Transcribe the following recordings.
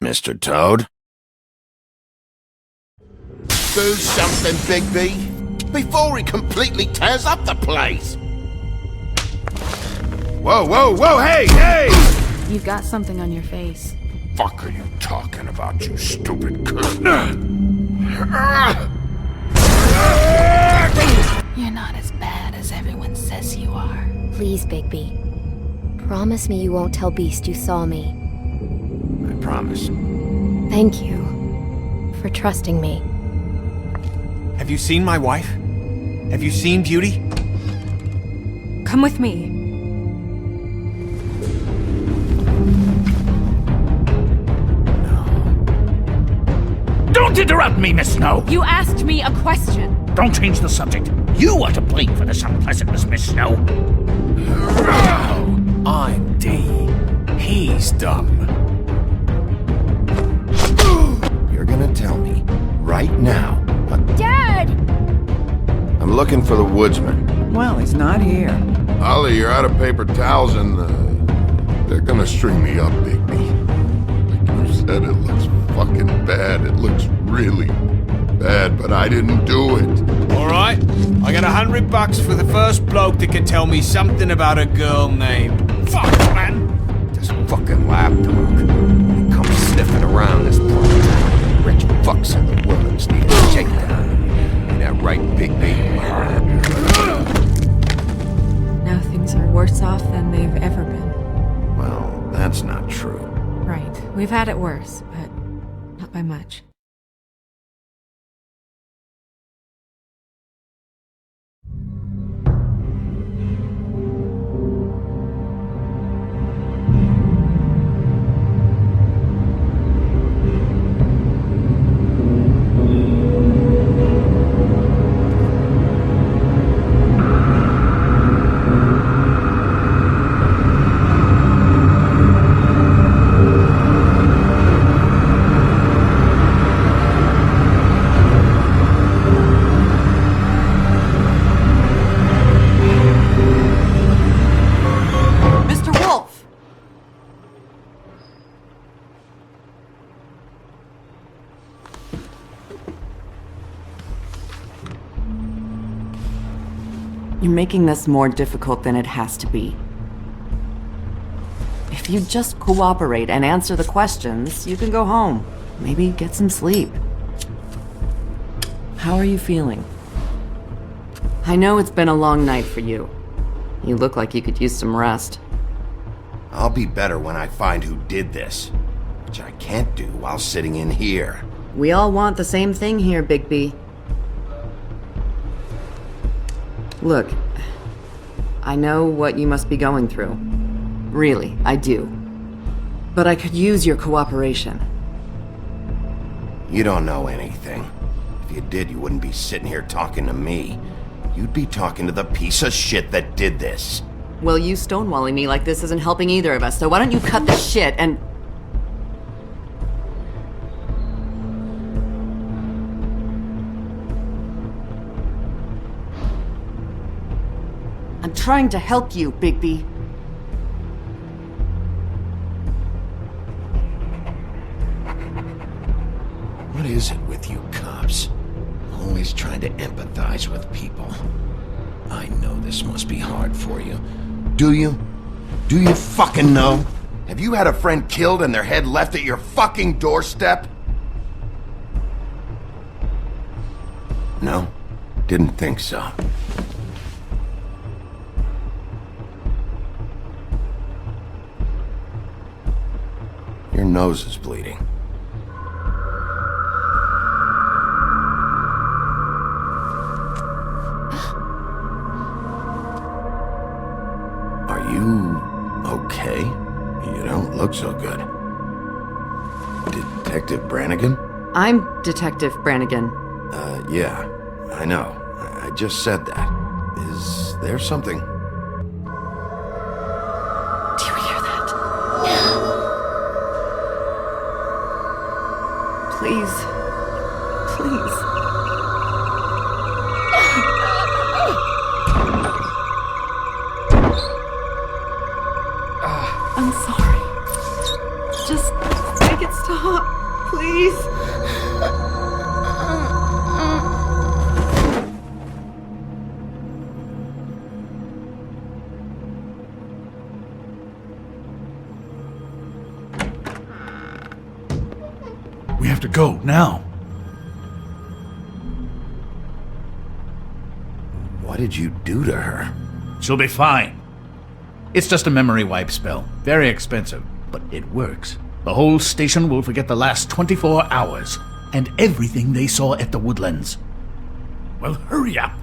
Mr. Toad? Do something, Bigby, before he completely tears up the place! Whoa, whoa, whoa, hey, hey! You've got something on your face. Fuck are you talking about, you stupid cunt? You're not as bad as everyone says you are. Please, Bigby. Promise me you won't tell Beast you saw me. I promise. Thank you for trusting me. Have you seen my wife? Have you seen Beauty? Come with me. Don't interrupt me, Miss Snow! You asked me a question. Don't change the subject. You are to blame for this unpleasantness, Miss Snow. I'm D. He's dumb. You're gonna tell me, right now. Dad! I'm looking for the woodsman. Well, he's not here. Ollie, you're out of paper towels and, they're gonna string me up, Bigby. Like you said, it looks fucking bad. It looks really bad, but I didn't do it. Alright, I got $100 for the first bloke that can tell me something about a girl named... Fuck, man! This fucking lapdog. He comes sniffing around this place. Rich fucks in the woods need a shakedown. Ain't that right, Bigby? Now things are worse off than they've ever been. Well, that's not true. Right. We've had it worse, but not by much. You're making this more difficult than it has to be. If you just cooperate and answer the questions, you can go home. Maybe get some sleep. How are you feeling? I know it's been a long night for you. You look like you could use some rest. I'll be better when I find who did this, which I can't do while sitting in here. We all want the same thing here, Bigby. Look, I know what you must be going through. Really, I do. But I could use your cooperation. You don't know anything. If you did, you wouldn't be sitting here talking to me. You'd be talking to the piece of shit that did this. Well, you stonewalling me like this isn't helping either of us, so why don't you cut the shit and... I'm trying to help you, Bigby. What is it with you cops? Always trying to empathize with people. I know this must be hard for you. Do you? Do you fucking know? Have you had a friend killed and their head left at your fucking doorstep? No? Didn't think so. Your nose is bleeding. Are you okay? You don't look so good. Detective Brannigan? I'm Detective Brannigan. Yeah, I know. I just said that. Is there something? Do you hear that? Please. Please. I'm sorry. Just make it stop, please. We have to go, now. What did you do to her? She'll be fine. It's just a memory wipe spell. Very expensive, but it works. The whole station will forget the last 24 hours, and everything they saw at the Woodlands. Well, hurry up.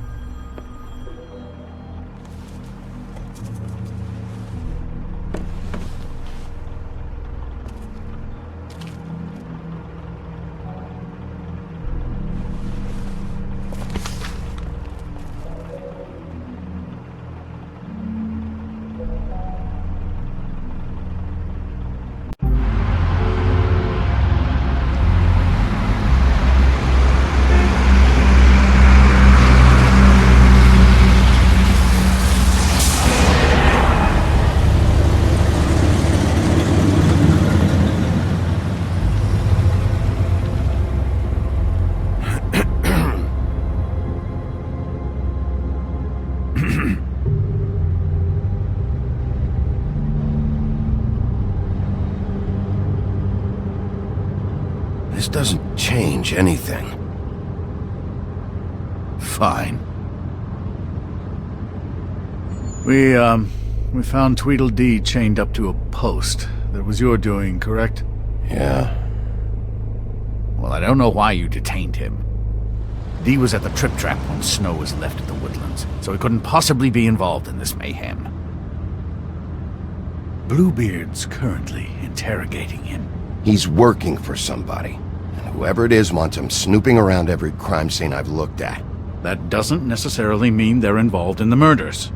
This doesn't change anything. Fine. We found Tweedledee chained up to a post. That was your doing, correct? Yeah. Well, I don't know why you detained him. Dee was at the Trip Trap when Snow was left at the Woodlands, so he couldn't possibly be involved in this mayhem. Bluebeard's currently interrogating him. He's working for somebody. And whoever it is wants him snooping around every crime scene I've looked at. That doesn't necessarily mean they're involved in the murders.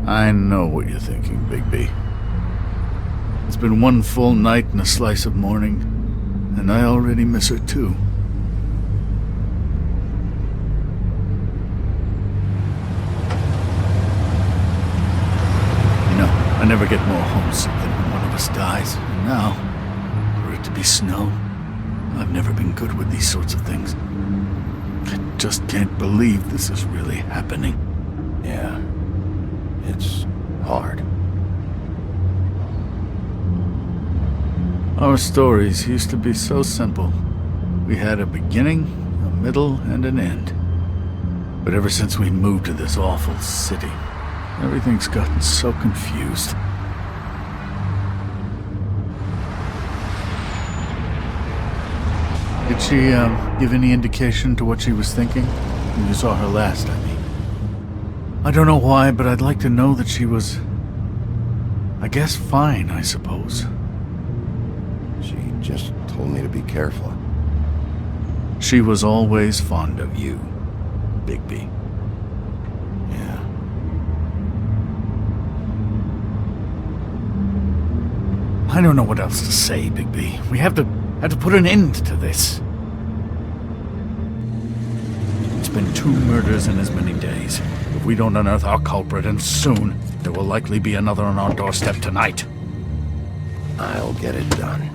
I know what you're thinking, Bigby. It's been one full night and a slice of morning, and I already miss her too. You know, I never get more homesick than when one of us dies, and now, for it to be Snow, I've never been good with these sorts of things. I just can't believe this is really happening. Yeah. It's hard. Our stories used to be so simple. We had a beginning, a middle, and an end. But ever since we moved to this awful city, everything's gotten so confused. Did she, give any indication to what she was thinking? When you saw her last, I mean. I don't know why, but I'd like to know that she was... I guess fine, I suppose. She just told me to be careful. She was always fond of you, Bigby. Yeah. I don't know what else to say, Bigby. We have to put an end to this. It's been 2 murders in as many days. If we don't unearth our culprit, and soon, there will likely be another on our doorstep tonight. I'll get it done.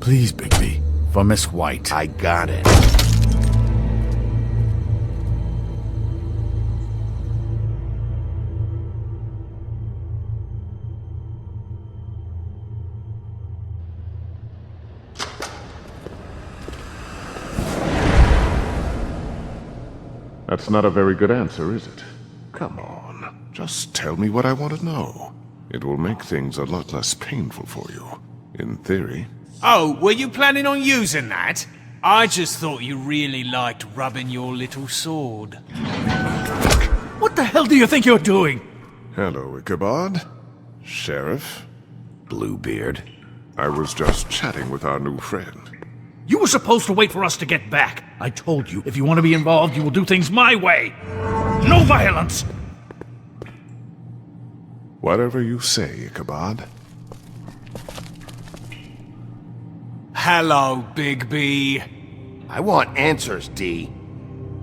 Please, Bigby. For Miss White. I got it. That's not a very good answer, is it? Come on, just tell me what I want to know. It will make things a lot less painful for you, in theory. Oh, were you planning on using that? I just thought you really liked rubbing your little sword. What the hell do you think you're doing? Hello, Ichabod. Sheriff. Bluebeard. I was just chatting with our new friend. You were supposed to wait for us to get back. I told you, if you want to be involved, you will do things my way. No violence! Whatever you say, Ichabod. Hello, Big B. I want answers, D.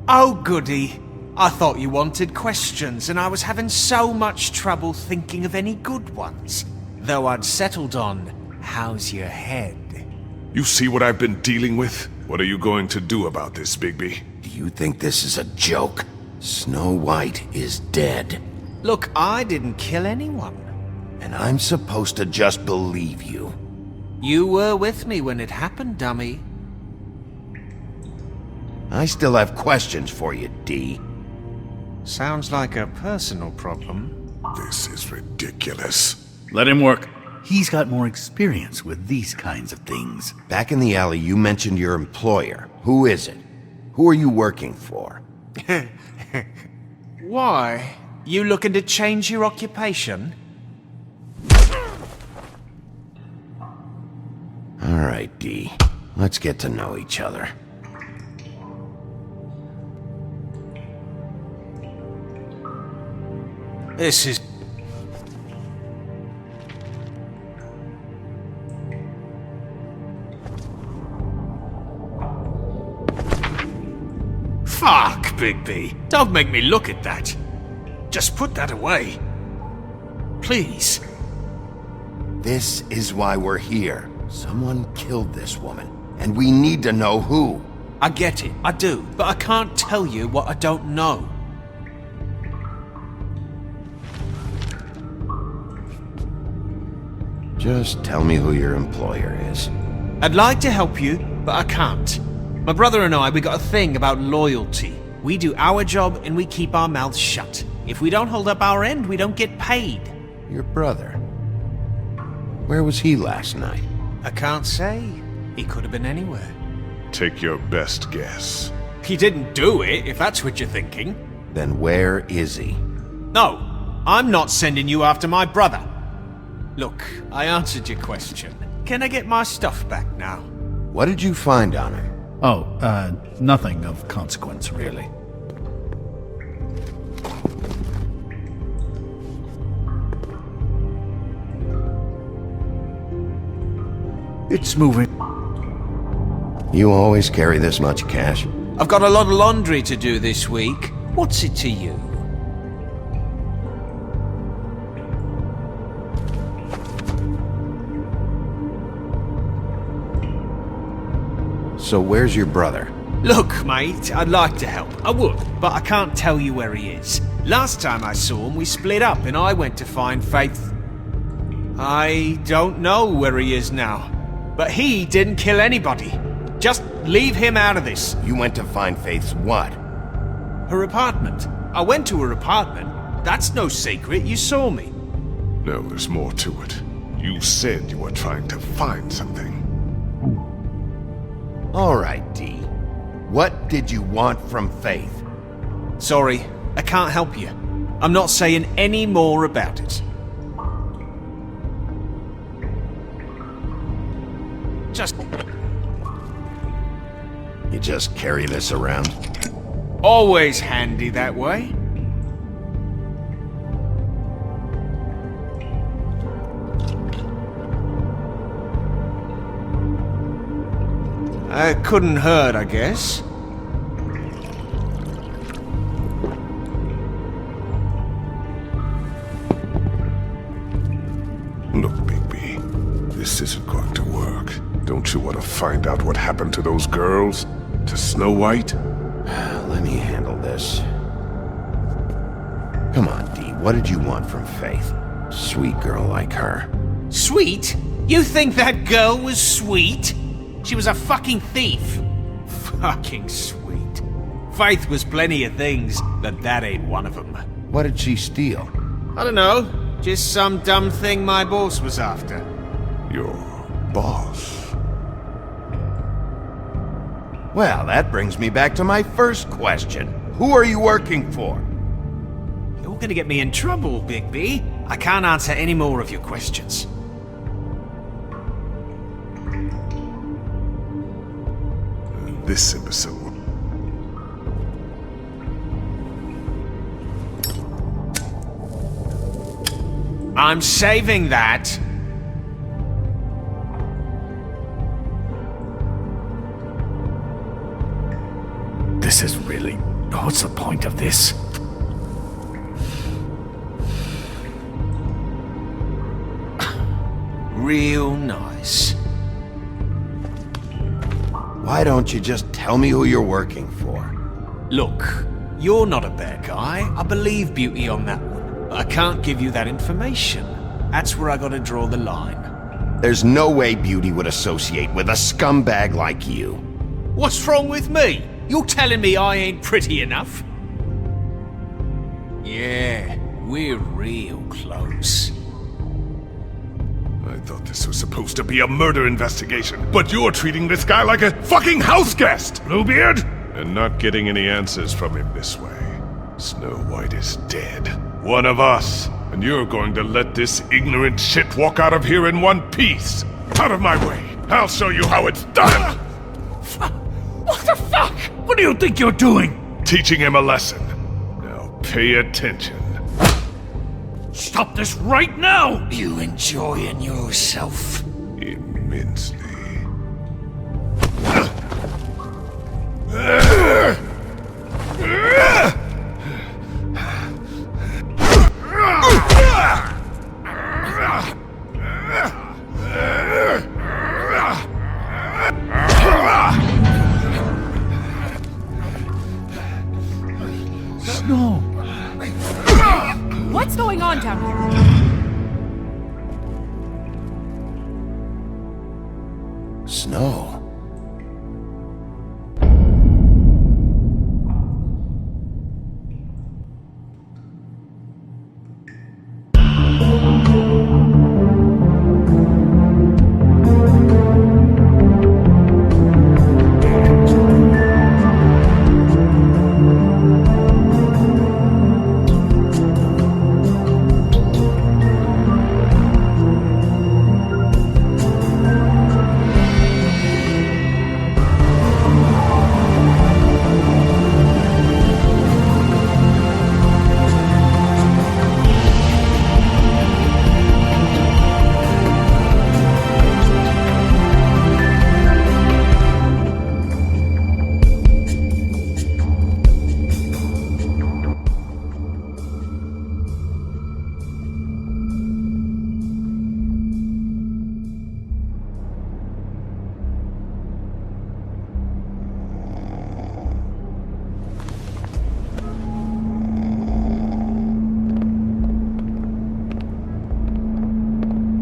Oh, goody. I thought you wanted questions, and I was having so much trouble thinking of any good ones. Though I'd settled on, how's your head? You see what I've been dealing with? What are you going to do about this, Bigby? Do you think this is a joke? Snow White is dead. Look, I didn't kill anyone. And I'm supposed to just believe you. You were with me when it happened, dummy. I still have questions for you, D. Sounds like a personal problem. This is ridiculous. Let him work. He's got more experience with these kinds of things. Back in the alley, you mentioned your employer. Who is it? Who are you working for? Why? You looking to change your occupation? All right, D. Let's get to know each other. This is... Fuck, Bigby. Don't make me look at that. Just put that away. Please. This is why we're here. Someone killed this woman, and we need to know who. I get it, I do, but I can't tell you what I don't know. Just tell me who your employer is. I'd like to help you, but I can't. My brother and I, we got a thing about loyalty. We do our job and we keep our mouths shut. If we don't hold up our end, we don't get paid. Your brother. Where was he last night? I can't say. He could have been anywhere. Take your best guess. He didn't do it, if that's what you're thinking. Then where is he? No, I'm not sending you after my brother. Look, I answered your question. Can I get my stuff back now? What did you find on him? Oh, nothing of consequence, really. It's moving. You always carry this much cash? I've got a lot of laundry to do this week. What's it to you? So where's your brother? Look, mate, I'd like to help. I would, but I can't tell you where he is. Last time I saw him, we split up and I went to find Faith. I don't know where he is now, but he didn't kill anybody. Just leave him out of this. You went to find Faith's what? Her apartment. I went to her apartment. That's no secret, you saw me. No, there's more to it. You said you were trying to find something. All right, D. What did you want from Faith? Sorry, I can't help you. I'm not saying any more about it. You just carry this around? Always handy that way. Couldn't hurt, I guess. Look, Bigby, this isn't going to work. Don't you want to find out what happened to those girls? To Snow White? Let me handle this. Come on, D. What did you want from Faith? Sweet girl like her. Sweet? You think that girl was sweet? She was a fucking thief. Fucking sweet. Faith was plenty of things, but that ain't one of them. What did she steal? I don't know, just some dumb thing my boss was after. Your boss? Well, that brings me back to my first question. Who are you working for? You're gonna get me in trouble, Bigby. I can't answer any more of your questions. This imbecile. I'm saving that. This is really... What's the point of this? Real nice. Why don't you just tell me who you're working for? Look, you're not a bad guy. I believe Beauty on that one. But I can't give you that information. That's where I gotta draw the line. There's no way Beauty would associate with a scumbag like you. What's wrong with me? You're telling me I ain't pretty enough? Yeah, we're real close. I thought this was supposed to be a murder investigation, but you're treating this guy like a fucking house guest, Bluebeard! And not getting any answers from him this way. Snow White is dead. One of us. And you're going to let this ignorant shit walk out of here in one piece. Out of my way. I'll show you how it's done! What the fuck? What do you think you're doing? Teaching him a lesson. Now pay attention. Stop this right now! You enjoying yourself? Immensely. No. What's going on down here? Snow.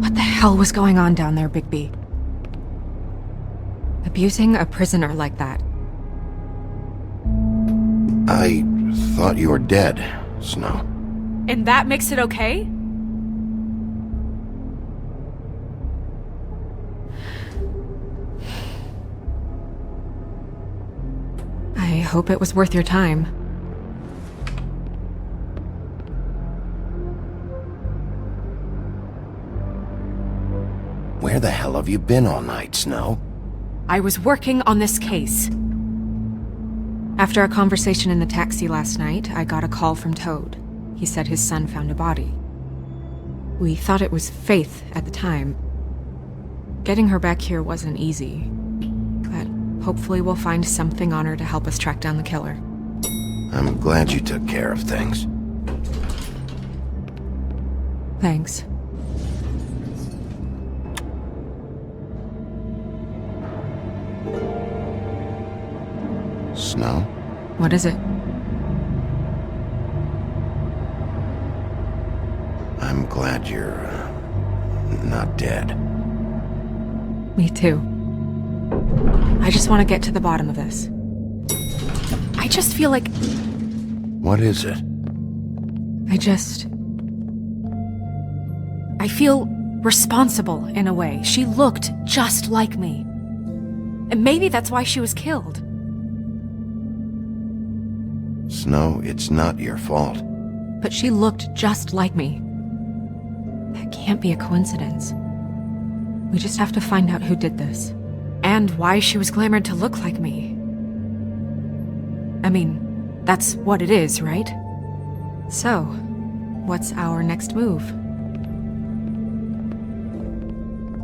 What the hell was going on down there, Bigby? Abusing a prisoner like that. I thought you were dead, Snow. And that makes it okay? I hope it was worth your time. Where the hell have you been all night, Snow? I was working on this case. After a conversation in the taxi last night, I got a call from Toad. He said his son found a body. We thought it was Faith at the time. Getting her back here wasn't easy, but hopefully we'll find something on her to help us track down the killer. I'm glad you took care of things. Thanks. Snow? What is it? I'm glad you're not dead. Me too. I just want to get to the bottom of this. I just feel like What is it? I feel responsible in a way. She looked just like me. And maybe that's why she was killed. Snow, it's not your fault. But she looked just like me. That can't be a coincidence. We just have to find out who did this. And why she was glamored to look like me. I mean, that's what it is, right? So, what's our next move?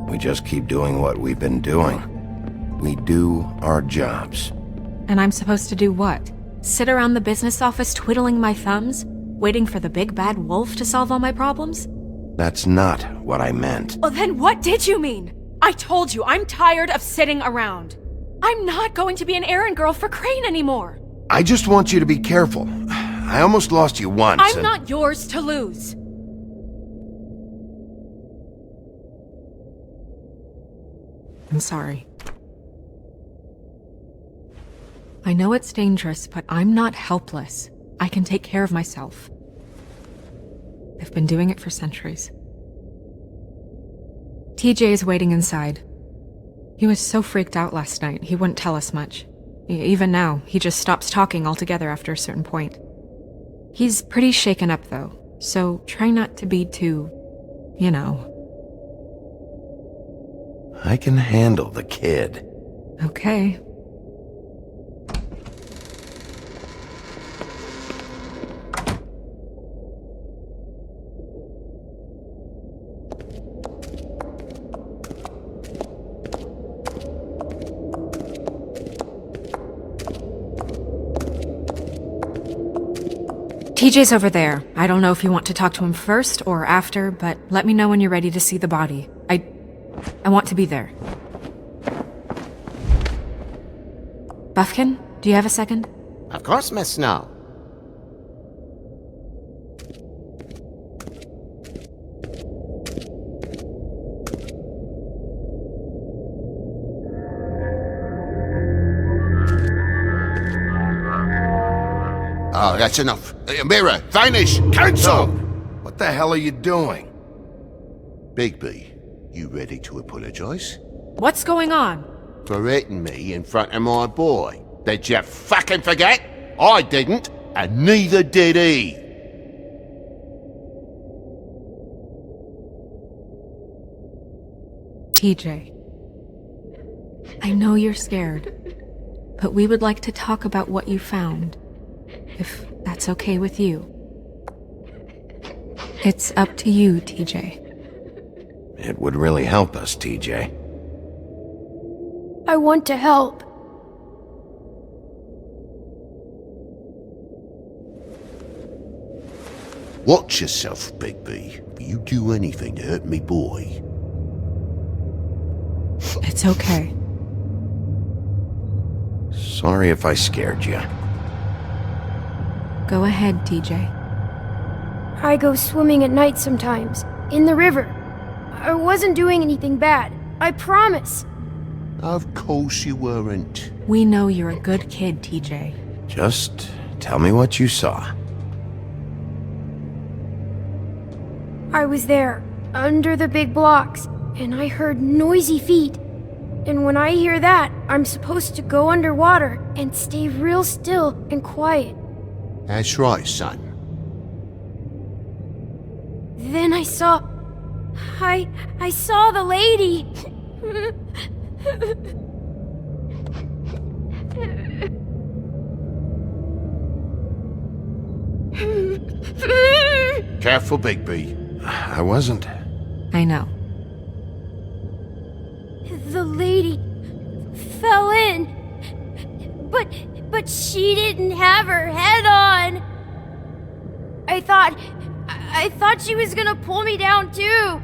We just keep doing what we've been doing. We do our jobs. And I'm supposed to do what? Sit around the business office twiddling my thumbs? Waiting for the big bad wolf to solve all my problems? That's not what I meant. Well, then what did you mean? I told you, I'm tired of sitting around. I'm not going to be an errand girl for Crane anymore. I just want you to be careful. I almost lost you once. I'm not yours to lose. I'm sorry. I know it's dangerous, but I'm not helpless. I can take care of myself. I've been doing it for centuries. TJ is waiting inside. He was so freaked out last night, he wouldn't tell us much. Even now, he just stops talking altogether after a certain point. He's pretty shaken up, though, so try not to be too, you know. I can handle the kid. Okay. TJ's over there. I don't know if you want to talk to him first or after, but let me know when you're ready to see the body. I want to be there. Buffkin, do you have a second? Of course, Miss Snow. Oh, that's enough. Mirror, vanish, cancel! What the hell are you doing? Bigby, you ready to apologize? What's going on? For hitting me in front of my boy. Did you fucking forget? I didn't, and neither did he. TJ, I know you're scared, but we would like to talk about what you found, if that's okay with you. It's up to you, TJ. It would really help us, TJ. I want to help. Watch yourself, Bigby. If you do anything to hurt me boy. It's okay. Sorry if I scared you. Go ahead, TJ. I go swimming at night sometimes, in the river. I wasn't doing anything bad. I promise. Of course you weren't. We know you're a good kid, TJ. Just tell me what you saw. I was there, under the big blocks, and I heard noisy feet. And when I hear that, I'm supposed to go underwater and stay real still and quiet. That's right, son. Then I saw the lady. Careful, Bigby. I wasn't. I know. The lady fell in. But she didn't have her head on. I thought she was gonna pull me down too.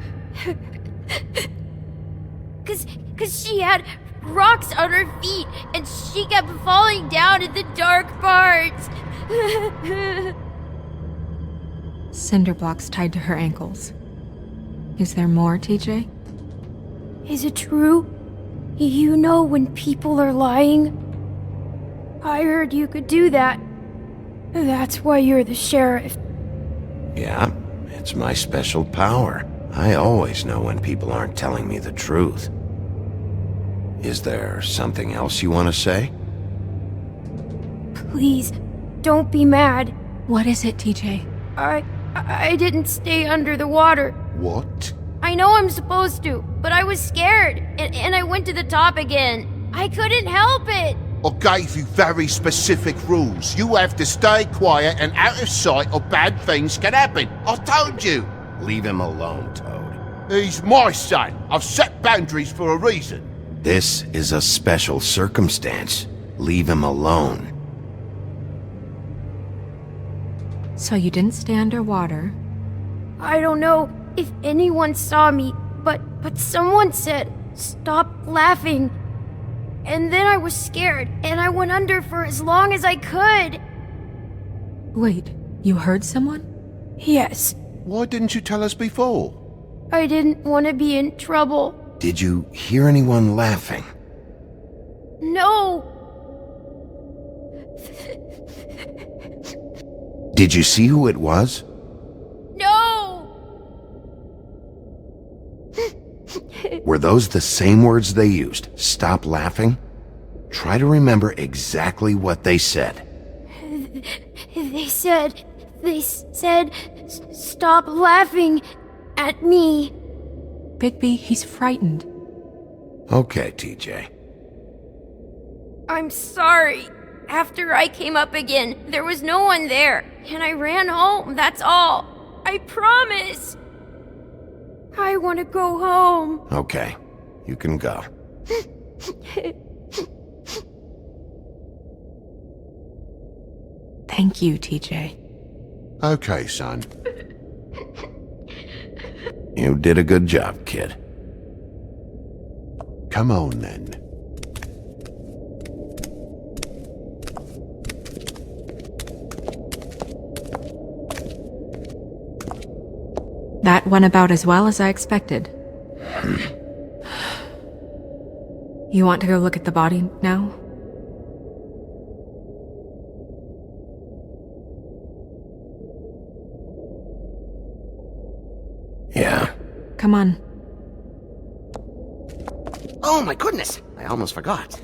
Cause she had rocks on her feet and she kept falling down in the dark parts. Cinder blocks tied to her ankles. Is there more, TJ? Is it true? You know when people are lying? I heard you could do that. That's why you're the sheriff. Yeah, it's my special power. I always know when people aren't telling me the truth. Is there something else you want to say? Please, don't be mad. What is it, TJ? I didn't stay under the water. What? I know I'm supposed to, but I was scared, and I went to the top again. I couldn't help it. I gave you very specific rules. You have to stay quiet and out of sight or bad things can happen. I told you. Leave him alone, Toad. He's my son. I've set boundaries for a reason. This is a special circumstance. Leave him alone. So you didn't stay underwater? I don't know if anyone saw me, but someone said, "Stop laughing." And then I was scared, and I went under for as long as I could. Wait, you heard someone? Yes, Why didn't you tell us before? I didn't want to be in trouble. Did you hear anyone laughing? No, Did you see who it was? no. Were those the same words they used? Stop laughing? Try to remember exactly what they said. They said, "Stop laughing at me." Bigby, he's frightened. Okay, TJ. I'm sorry. After I came up again, there was no one there, and I ran home, that's all. I promise. I want to go home. Okay, you can go. Thank you, TJ. Okay, son. You did a good job, kid. Come on, then. That went about as well as I expected. You want to go look at the body now? Yeah. Come on. Oh my goodness, I almost forgot.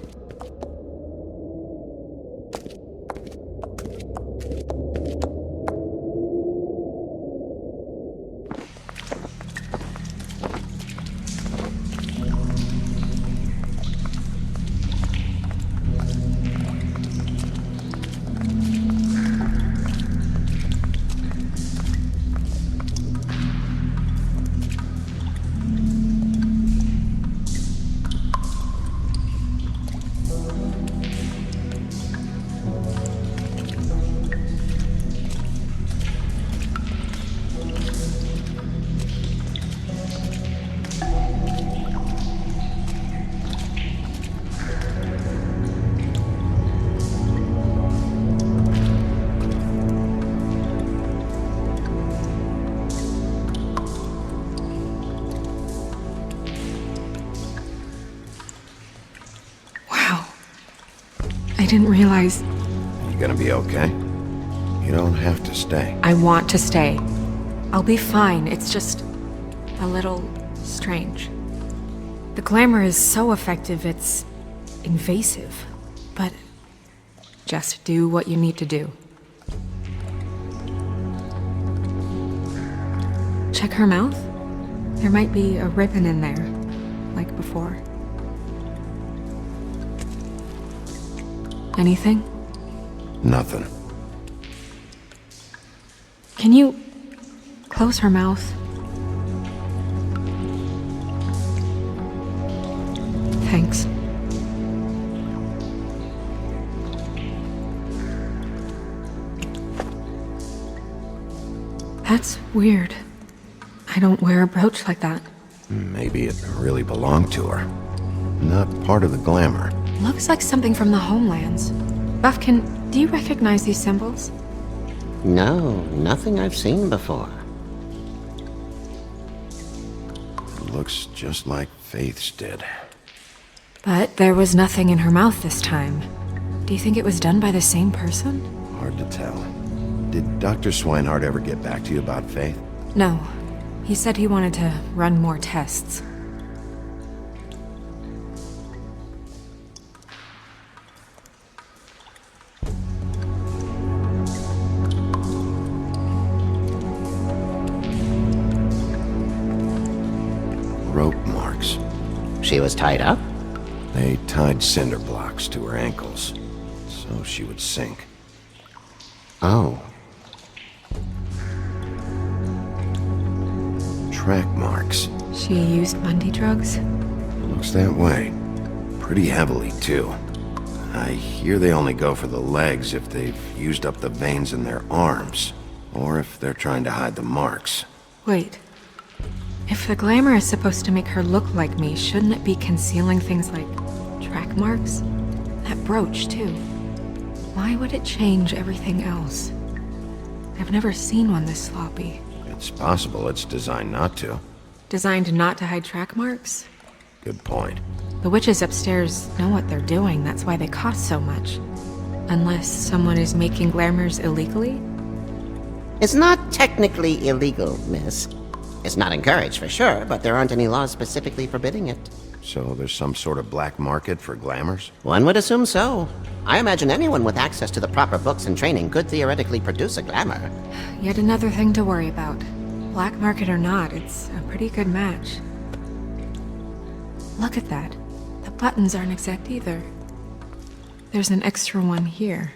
I didn't realize... You gonna be okay? You don't have to stay. I want to stay. I'll be fine. It's just a little strange. The glamour is so effective, it's invasive. But just do what you need to do. Check her mouth. There might be a ribbon in there, like before. Anything? Nothing. Can you close her mouth? Thanks. That's weird. I don't wear a brooch like that. Maybe it really belonged to her. Not part of the glamour. Looks like something from the homelands. Buffkin, do you recognize these symbols? No, nothing I've seen before. Looks just like Faith's did. But there was nothing in her mouth this time. Do you think it was done by the same person? Hard to tell. Did Dr. Swinehart ever get back to you about Faith? No. He said he wanted to run more tests. Rope marks. She was tied up? They tied cinder blocks to her ankles, so she would sink. Oh. Track marks. She used Mundy drugs? Looks that way. Pretty heavily, too. I hear they only go for the legs if they've used up the veins in their arms, or if they're trying to hide the marks. Wait. If the glamour is supposed to make her look like me, shouldn't it be concealing things like track marks? That brooch, too. Why would it change everything else? I've never seen one this sloppy. It's possible it's designed not to. Designed not to hide track marks? Good point. The witches upstairs know what they're doing, that's why they cost so much. Unless someone is making glamours illegally? It's not technically illegal, miss. It's not encouraged for sure, but there aren't any laws specifically forbidding it. So there's some sort of black market for glamours? One would assume so. I imagine anyone with access to the proper books and training could theoretically produce a glamour. Yet another thing to worry about. Black market or not, it's a pretty good match. Look at that. The buttons aren't exact either. There's an extra one here.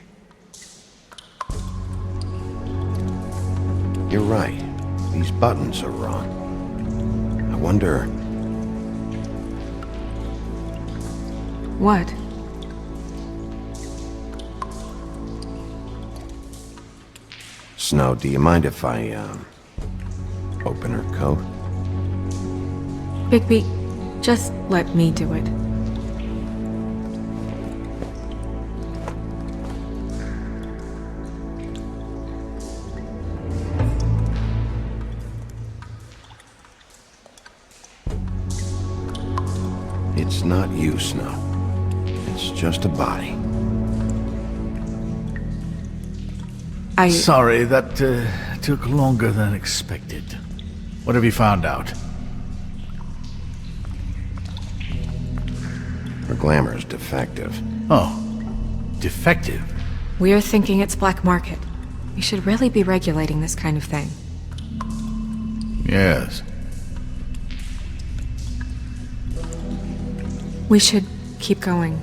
You're right. These buttons are wrong. I wonder... What? Snow, do you mind if I, open her coat? Bigby, just let me do it. It's not you, Snow. It's just a body. Sorry, that took longer than expected. What have you found out? Her glamour's defective. Oh, defective? We're thinking it's black market. We should really be regulating this kind of thing. Yes. We should keep going.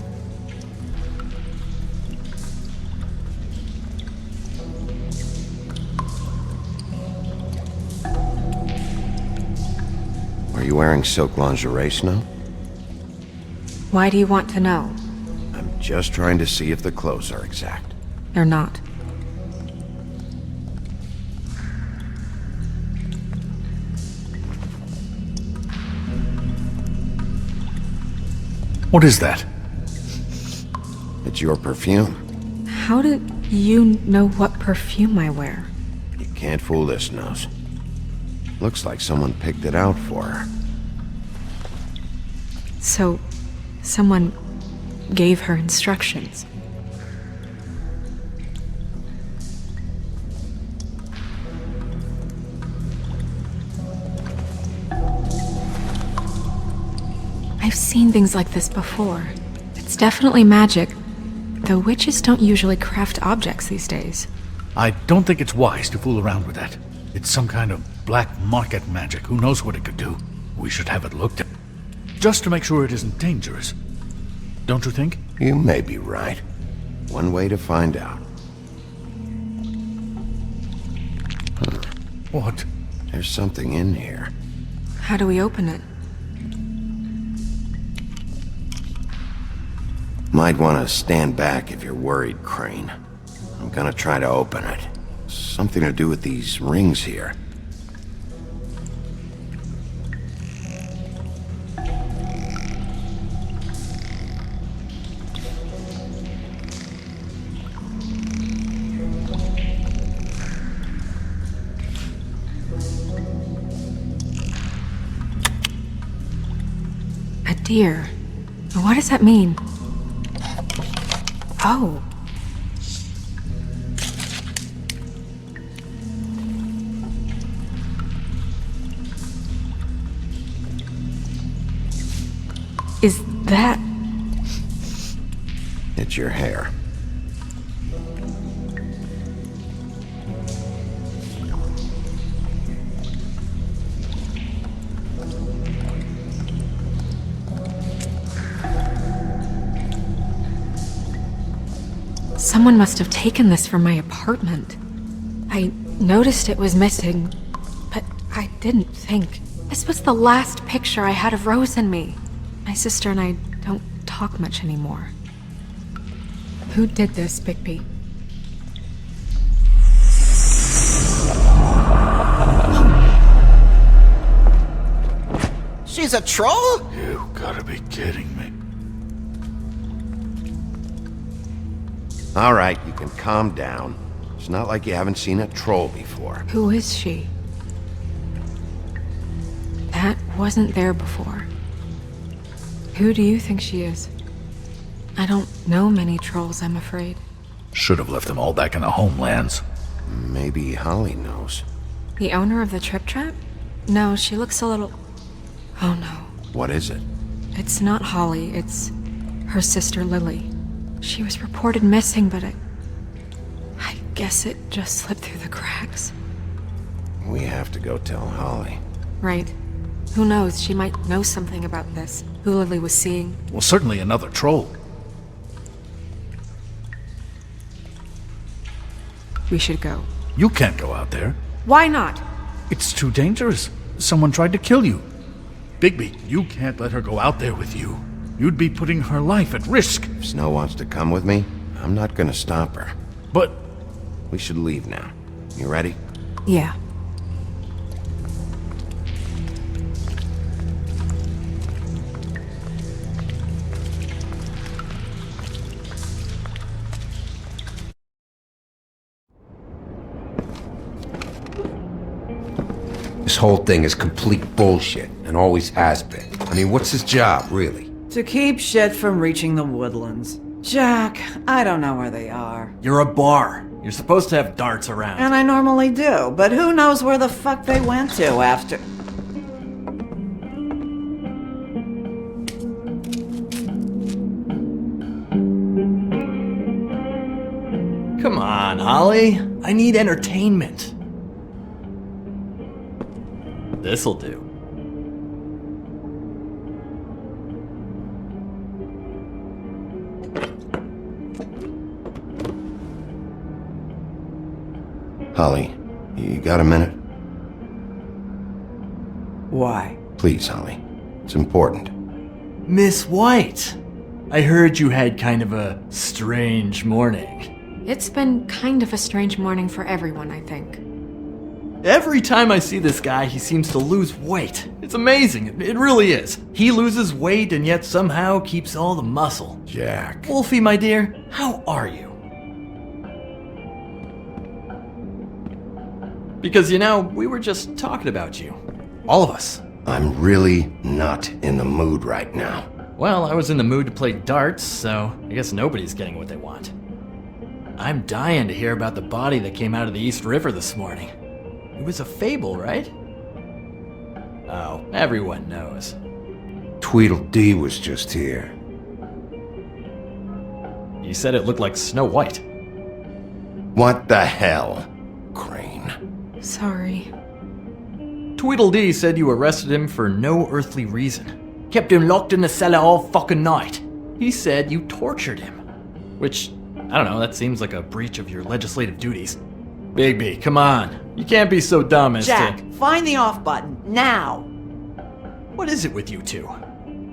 Are you wearing silk lingerie, Snow? Why do you want to know? I'm just trying to see if the clothes are exact. They're not. What is that? It's your perfume. How do you know what perfume I wear? You can't fool this nose. Looks like someone picked it out for her. So, someone gave her instructions. I've seen things like this before. It's definitely magic, though witches don't usually craft objects these days. I don't think it's wise to fool around with that. It's some kind of black market magic. Who knows what it could do? We should have it looked at. Just to make sure it isn't dangerous. Don't you think? You may be right. One way to find out. What? There's something in here. How do we open it? Might want to stand back if you're worried, Crane. I'm gonna try to open it. Something to do with these rings here. A deer. What does that mean? Oh. Is that... It's your hair. Someone must have taken this from my apartment. I noticed it was missing, but I didn't think. This was the last picture I had of Rose and me. My sister and I don't talk much anymore. Who did this, Bigby? She's a troll? You gotta be kidding me. All right, you can calm down. It's not like you haven't seen a troll before. Who is she? That wasn't there before. Who do you think she is? I don't know many trolls, I'm afraid. Should have left them all back in the homelands. Maybe Holly knows. The owner of the Trip Trap? No, she looks a little... Oh no. What is it? It's not Holly, it's her sister Lily. She was reported missing, but I guess it just slipped through the cracks. We have to go tell Holly. Right. Who knows, she might know something about this. Who Lily was seeing. Well, certainly another troll. We should go. You can't go out there. Why not? It's too dangerous. Someone tried to kill you. Bigby, you can't let her go out there with you. You'd be putting her life at risk. If Snow wants to come with me, I'm not gonna stop her. But... We should leave now. You ready? Yeah. This whole thing is complete bullshit, and always has been. I mean, what's his job, really? To keep shit from reaching the woodlands. Jack, I don't know where they are. You're a bar. You're supposed to have darts around. And I normally do, but who knows where the fuck they went to after... Come on, Holly. I need entertainment. This'll do. Holly, you got a minute? Why? Please, Holly. It's important. Miss White, I heard you had kind of a strange morning. It's been kind of a strange morning for everyone, I think. Every time I see this guy, he seems to lose weight. It's amazing. It really is. He loses weight and yet somehow keeps all the muscle. Jack. Wolfie, my dear, how are you? Because, you know, we were just talking about you. All of us. I'm really not in the mood right now. Well, I was in the mood to play darts, so I guess nobody's getting what they want. I'm dying to hear about the body that came out of the East River this morning. It was a fable, right? Oh, everyone knows. Tweedledee was just here. You said it looked like Snow White. What the hell, Crane? Sorry. Tweedledee said you arrested him for no earthly reason. Kept him locked in the cellar all fucking night. He said you tortured him. Which, I don't know, that seems like a breach of your legislative duties. Bigby, come on. You can't be so dumb as Jack, to... find the off button, now! What is it with you two?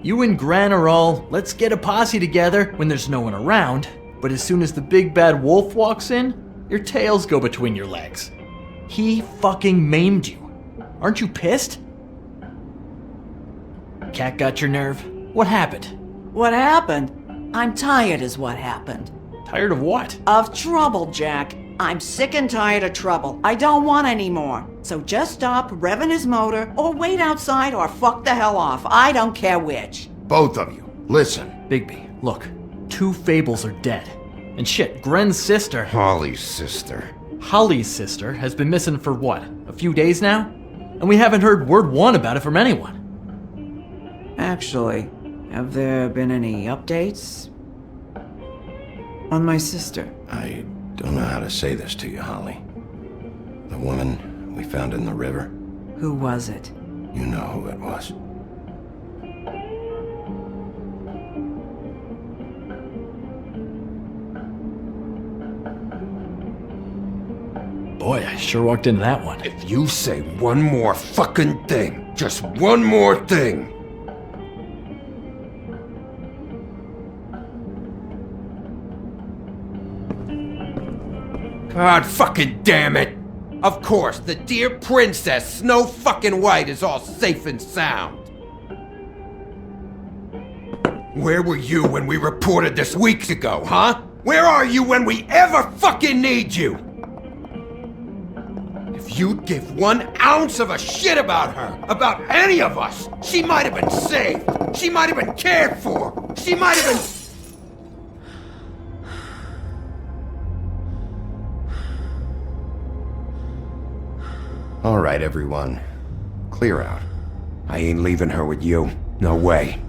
You and Gran are all, let's get a posse together when there's no one around, but as soon as the big bad wolf walks in, your tails go between your legs. He fucking maimed you. Aren't you pissed? Cat got your nerve? What happened? What happened? I'm tired is what happened. Tired of what? Of trouble, Jack. I'm sick and tired of trouble. I don't want any more. So just stop revving his motor, or wait outside, or fuck the hell off. I don't care which. Both of you, listen. Bigby, look. 2 fables are dead. And shit, Gren's sister, Holly's sister. Holly's sister, has been missing for what, a few days now? And we haven't heard word one about it from anyone. Actually, have there been any updates on my sister? I don't know how to say this to you, Holly. The woman we found in the river. Who was it? You know who it was. Boy, I sure walked into that one. If you say one more fucking thing, just one more thing. God fucking damn it! Of course, the dear princess, Snow fucking White, is all safe and sound. Where were you when we reported this weeks ago, huh? Where are you when we ever fucking need you? If you'd give 1 ounce of a shit about her, about any of us, she might have been saved. She might have been cared for. She might have been... All right, everyone. Clear out. I ain't leaving her with you. No way.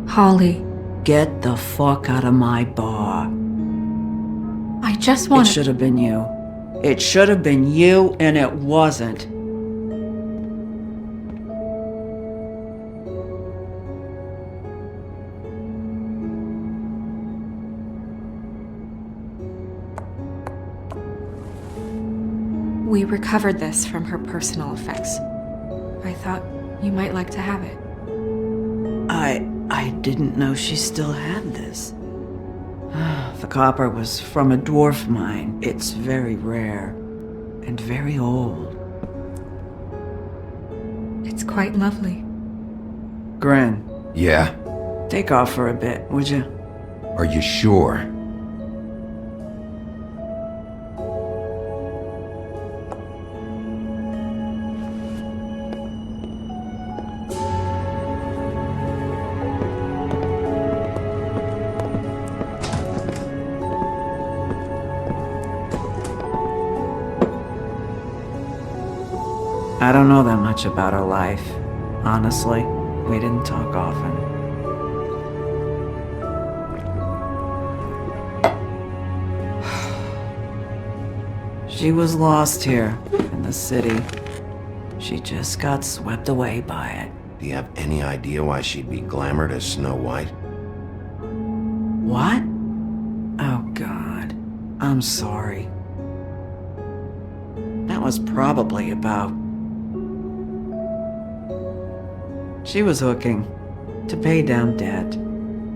Holly, Get the fuck out of my bar. I just It want should have been you. It should have been you, and it wasn't. We recovered this from her personal effects. I thought you might like to have it. I didn't know she still had this. The copper was from a dwarf mine. It's very rare and very old. It's quite lovely. Gren, Yeah? take off for a bit, would you? Are you sure? I don't know that much about her life. Honestly, we didn't talk often. She was lost here in the city. She just got swept away by it. Do you have any idea why she'd be glamored as Snow White? What? Oh, God. I'm sorry. That was probably about... She was hooking to pay down debt.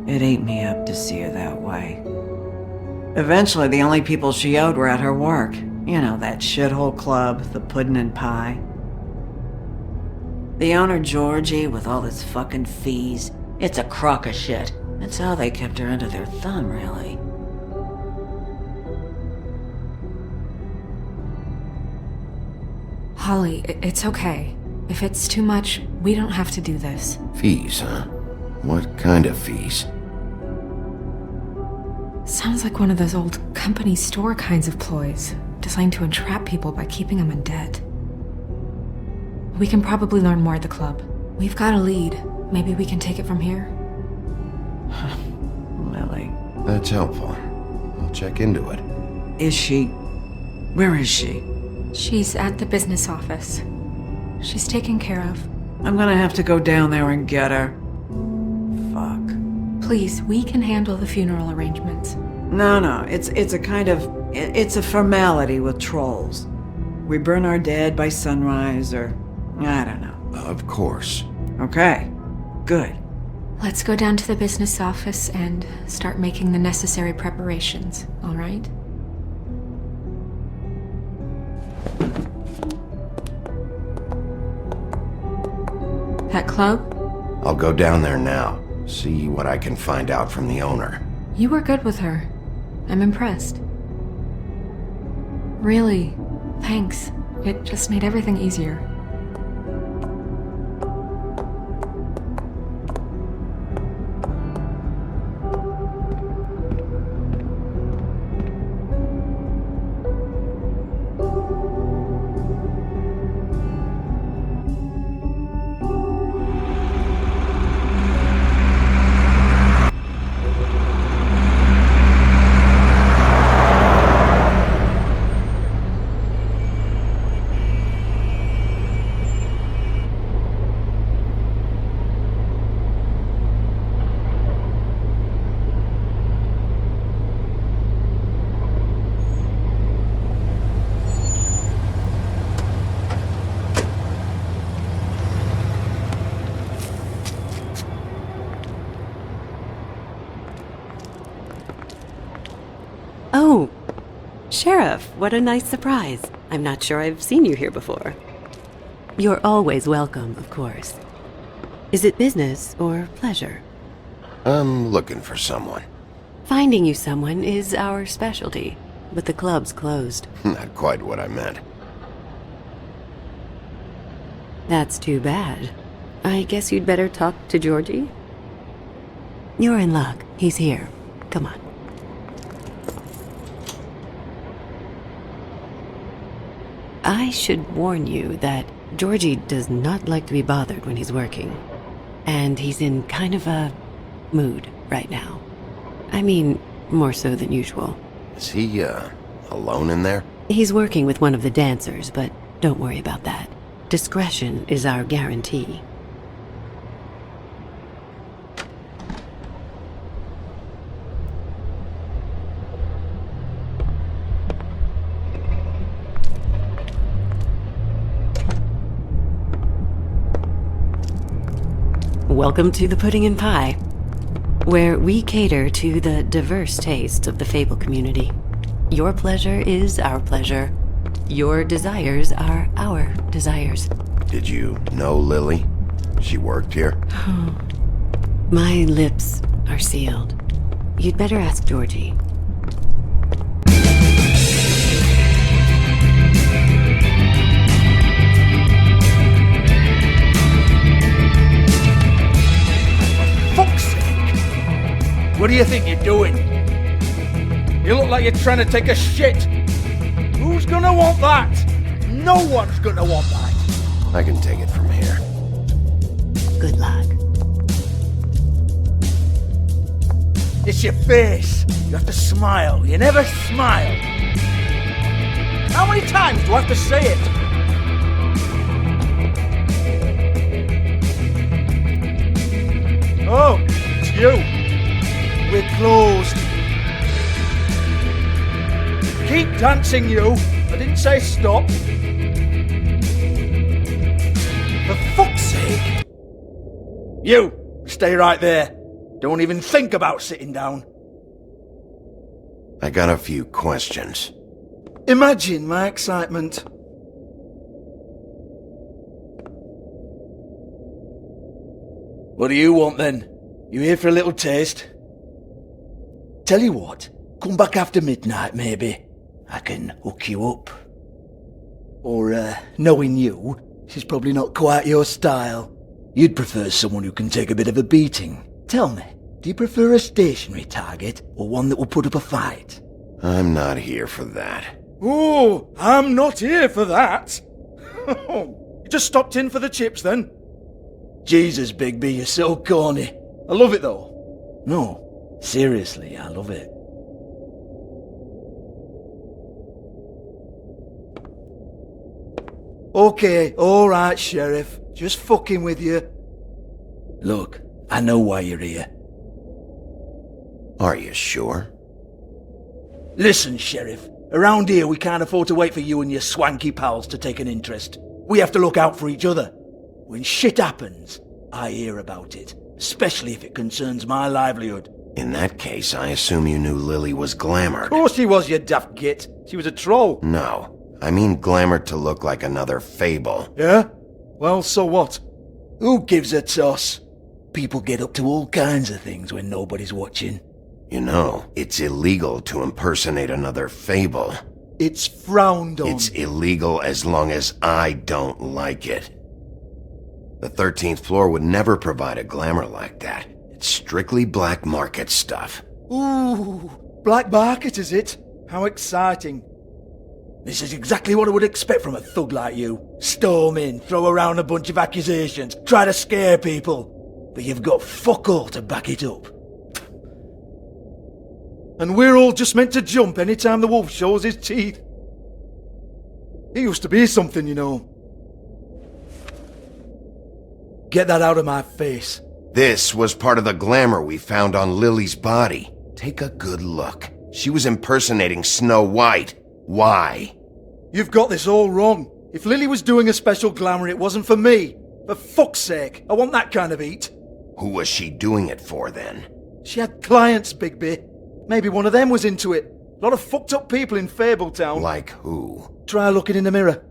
It ate me up to see her that way. Eventually, the only people she owed were at her work. You know, that shithole club, the Puddin' and Pie. The owner, Georgie, with all his fucking fees. It's a crock of shit. That's how they kept her under their thumb, really. Holly, it's okay. If it's too much, we don't have to do this. Fees, huh? What kind of fees? Sounds like one of those old company store kinds of ploys, designed to entrap people by keeping them in debt. We can probably learn more at the club. We've got a lead. Maybe we can take it from here? Lily. That's helpful. I'll check into it. Is she... Where is she? She's at the business office. She's taken care of. I'm gonna have to go down there and get her. Fuck. Please, we can handle the funeral arrangements. No, it's a kind of... It's a formality with trolls. We burn our dead by sunrise, or... I don't know. Of course. Okay. Good. Let's go down to the business office and start making the necessary preparations, all right? That club? I'll go down there now, see what I can find out from the owner. You were good with her. I'm impressed. Really, thanks. It just made everything easier. Oh, Sheriff, what a nice surprise. I'm not sure I've seen you here before. You're always welcome, of course. Is it business or pleasure? I'm looking for someone. Finding you someone is our specialty, but the club's closed. Not quite what I meant. That's too bad. I guess you'd better talk to Georgie? You're in luck. He's here. Come on. I should warn you that Georgie does not like to be bothered when he's working. And he's in kind of a mood right now. I mean, more so than usual. Is he, alone in there? He's working with one of the dancers, but don't worry about that. Discretion is our guarantee. Welcome to the Pudding and Pie, where we cater to the diverse tastes of the Fable community. Your pleasure is our pleasure. Your desires are our desires. Did you know Lily? She worked here? My lips are sealed. You'd better ask Georgie. What do you think you're doing? You look like you're trying to take a shit. Who's gonna want that? No one's gonna want that. I can take it from here. Good luck. It's your face. You have to smile. You never smile. How many times do I have to say it? Oh, it's you. We're closed. Keep dancing, you. I didn't say stop. For fuck's sake. You, stay right there. Don't even think about sitting down. I got a few questions. Imagine my excitement. What do you want then? You here for a little taste? Tell you what, come back after midnight maybe. I can hook you up. Or, knowing you, she's probably not quite your style. You'd prefer someone who can take a bit of a beating. Tell me, do you prefer a stationary target or one that will put up a fight? I'm not here for that. Oh, I'm not here for that. You just stopped in for the chips then? Jesus, Bigby, you're so corny. I love it though. No. Seriously, I love it. Okay, alright, Sheriff. Just fucking with you. Look, I know why you're here. Are you sure? Listen, Sheriff. Around here we can't afford to wait for you and your swanky pals to take an interest. We have to look out for each other. When shit happens, I hear about it. Especially if it concerns my livelihood. In that case, I assume you knew Lily was glamoured. Of course she was, you daft git. She was a troll. No, I mean glamoured to look like another Fable. Yeah? Well, so what? Who gives a toss? People get up to all kinds of things when nobody's watching. You know, it's illegal to impersonate another fable. It's frowned on. It's illegal as long as I don't like it. The 13th floor would never provide a glamour like that. It's strictly black market stuff. Ooh, black market is it? How exciting. This is exactly what I would expect from a thug like you. Storm in, throw around a bunch of accusations, try to scare people. But you've got fuck all to back it up. And we're all just meant to jump any time the wolf shows his teeth. He used to be something, you know. Get that out of my face. This was part of the glamour we found on Lily's body. Take a good look. She was impersonating Snow White. Why? You've got this all wrong. If Lily was doing a special glamour, it wasn't for me. For fuck's sake, I want that kind of eat. Who was she doing it for then? She had clients, Bigby. Maybe one of them was into it. A lot of fucked up people in Fabletown. Like who? Try looking in the mirror.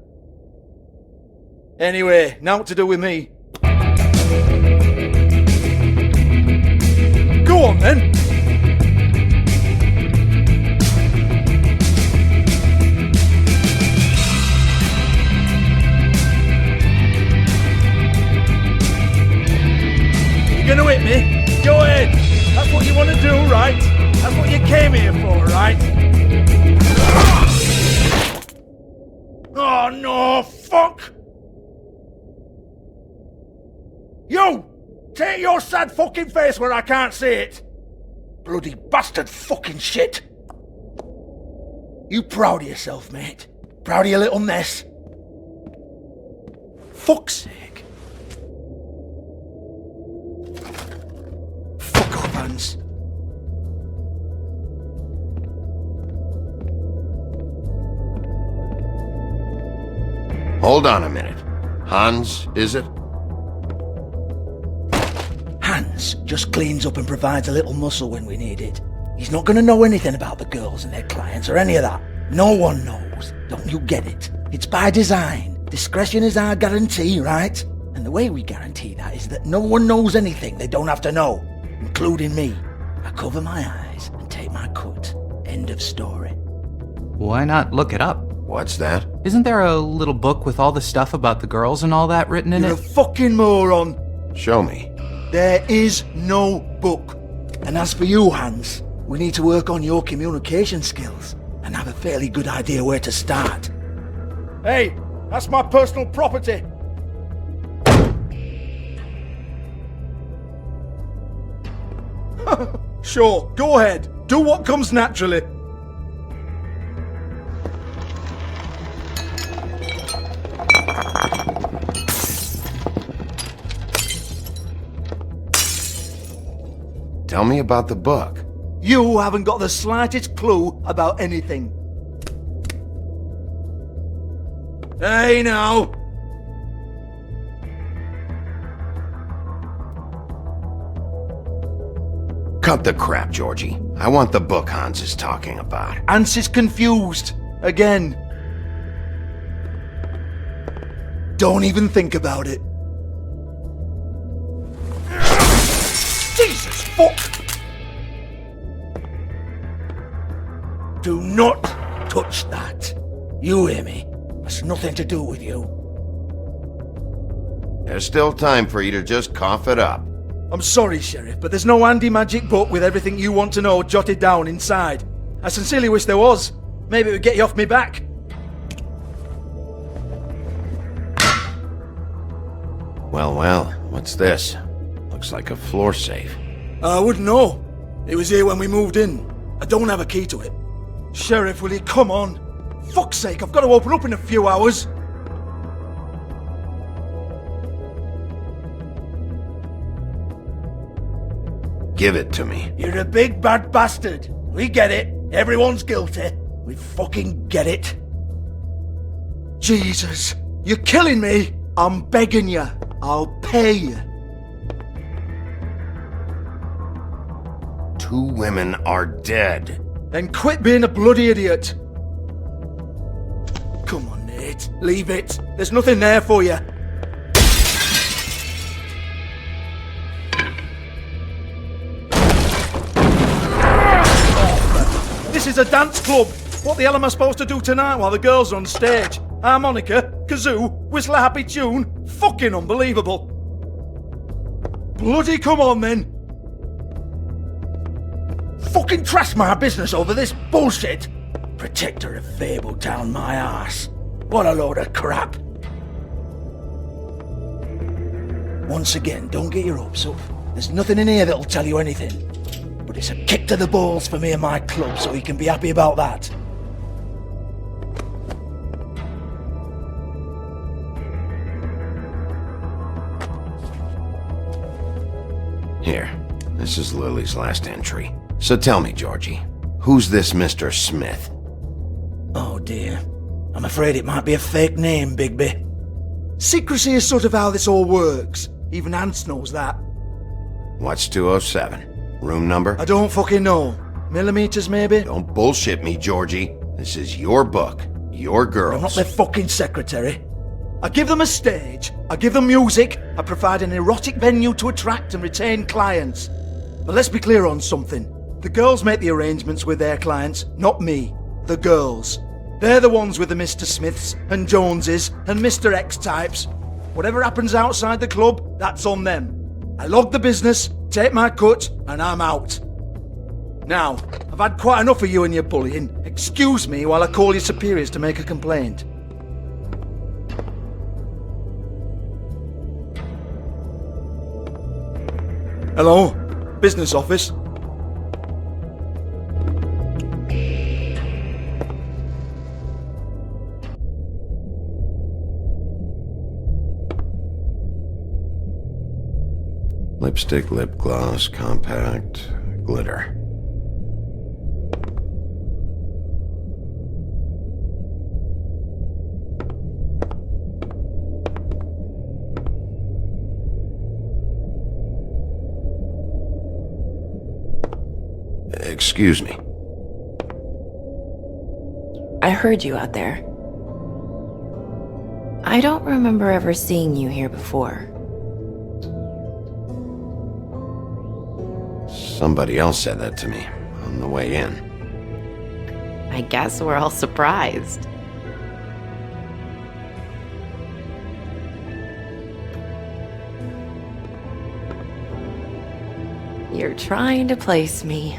Anyway, now what to do with me? Go on then. You're gonna hit me? Go ahead. That's what you want to do, right? That's what you came here for, right? Oh no, fuck! You! Take your sad fucking face where I can't see it! Bloody bastard fucking shit! You proud of yourself, mate? Proud of your little mess? Fuck's sake. Fuck off, Hans. Hold on a minute. Hans, is it? Hans just cleans up and provides a little muscle when we need it. He's not going to know anything about the girls and their clients or any of that. No one knows. Don't you get it? It's by design. Discretion is our guarantee, right? And the way we guarantee that is that no one knows anything they don't have to know, including me. I cover my eyes and take my cut. End of story. Why not look it up? What's that? Isn't there a little book with all the stuff about the girls and all that written in You're it? a fucking moron. Show me. There is no book. And as for you, Hans, we need to work on your communication skills and have a fairly good idea where to start. Hey, that's my personal property. Sure, go ahead. Do what comes naturally. Tell me about the book. You haven't got the slightest clue about anything. Hey now! Cut the crap, Georgie. I want the book Hans is talking about. Hans is confused. Again. Don't even think about it. Jesus fuck! Do not touch that. You hear me? That's nothing to do with you. There's still time for you to just cough it up. I'm sorry, Sheriff, but there's no handy magic book with everything you want to know jotted down inside. I sincerely wish there was. Maybe it would get you off me back. Well, what's this? Looks like a floor safe. I wouldn't know. It was here when we moved in. I don't have a key to it. Sheriff, will you come on? Fuck's sake, I've got to open up in a few hours. Give it to me. You're a big bad bastard. We get it. Everyone's guilty. We fucking get it. Jesus, you're killing me. I'm begging you. I'll pay you. 2 women are dead. Then quit being a bloody idiot. Come on, Nate. Leave it. There's nothing there for you. is a dance club. What the hell am I supposed to do tonight while the girls are on stage? Harmonica, kazoo, whistle a happy tune? Fucking unbelievable. Bloody come on then. Fucking trash my business over this bullshit. Protector of Fabletown, my ass. What a load of crap. Once again, don't get your hopes up. There's nothing in here that'll tell you anything. But it's a kick to the balls for me and my club, so you can be happy about that. Here, this is Lily's last entry. So tell me, Georgie, who's this Mr. Smith? Oh dear. I'm afraid it might be a fake name, Bigby. Secrecy is sort of how this all works. Even Ants knows that. What's 207? Room number? I don't fucking know. Millimeters, maybe? Don't bullshit me, Georgie. This is your book. Your girls. I'm not their fucking secretary. I give them a stage, I give them music, I provide an erotic venue to attract and retain clients. But let's be clear on something. The girls make the arrangements with their clients, not me. The girls. They're the ones with the Mr. Smiths and Joneses and Mr. X types. Whatever happens outside the club, that's on them. I log the business, take my cut, and I'm out. Now, I've had quite enough of you and your bullying. Excuse me while I call your superiors to make a complaint. Hello? Business office? Lipstick, lip gloss, compact, glitter. Excuse me. I heard you out there. I don't remember ever seeing you here before. Somebody else said that to me on the way in. I guess we're all surprised. You're trying to place me.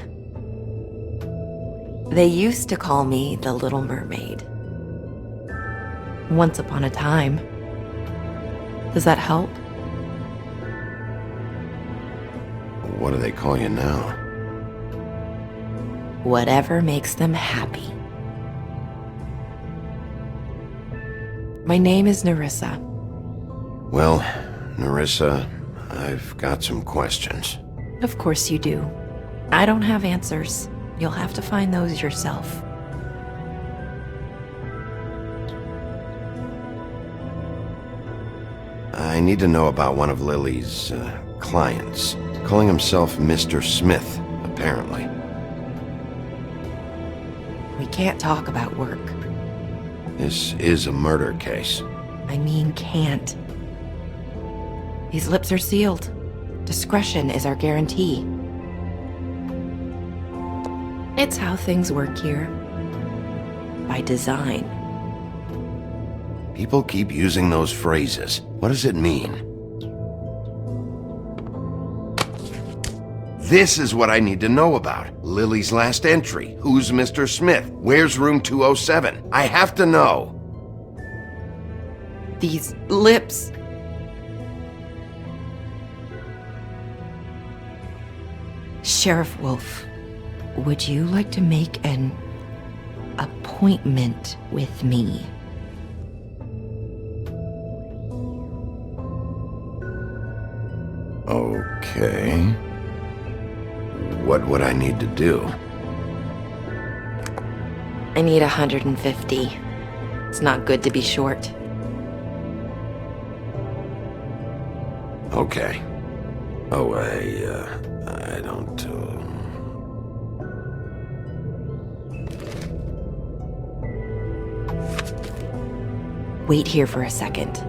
They used to call me the Little Mermaid. Once upon a time. Does that help? What do they call you now? Whatever makes them happy. My name is Nerissa. Well, Nerissa, I've got some questions. Of course you do. I don't have answers. You'll have to find those yourself. I need to know about one of Lily's clients. Calling himself Mr. Smith, apparently. We can't talk about work. This is a murder case. I mean can't. These lips are sealed. Discretion is our guarantee. It's how things work here. By design. People keep using those phrases. What does it mean? This is what I need to know about. Lily's last entry. Who's Mr. Smith? Where's room 207? I have to know. These lips. Sheriff Wolf, would you like to make an appointment with me? Okay. What would I need to do? I need 150. It's not good to be short. Okay. Oh, I don't, Wait here for a second.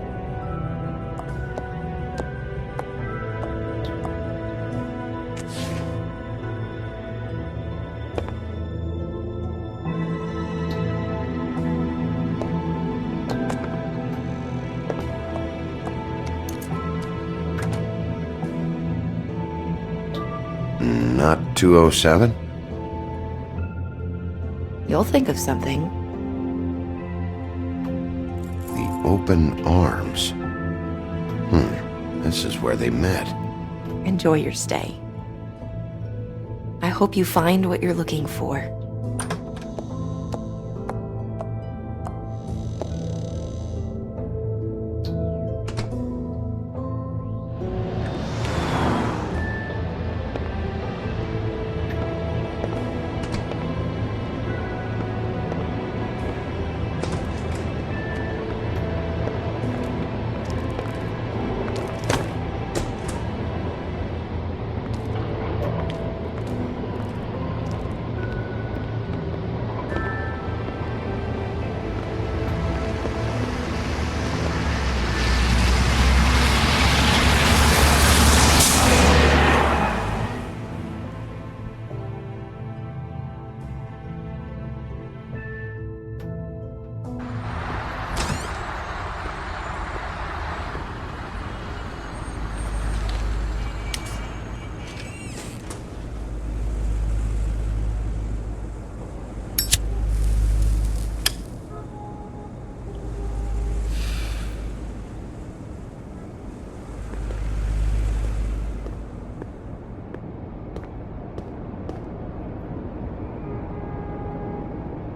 Not 207? You'll think of something. The Open Arms. This is where they met. Enjoy your stay. I hope you find what you're looking for.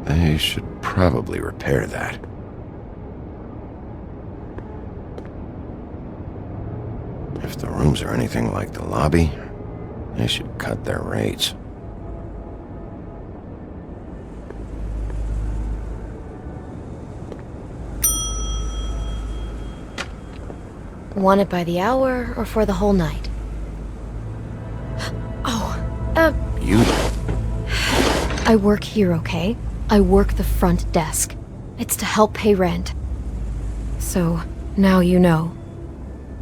They should probably repair that. If the rooms are anything like the lobby, they should cut their rates. Want it by the hour or for the whole night? You... I work here, okay? I work the front desk. It's to help pay rent. So, now you know.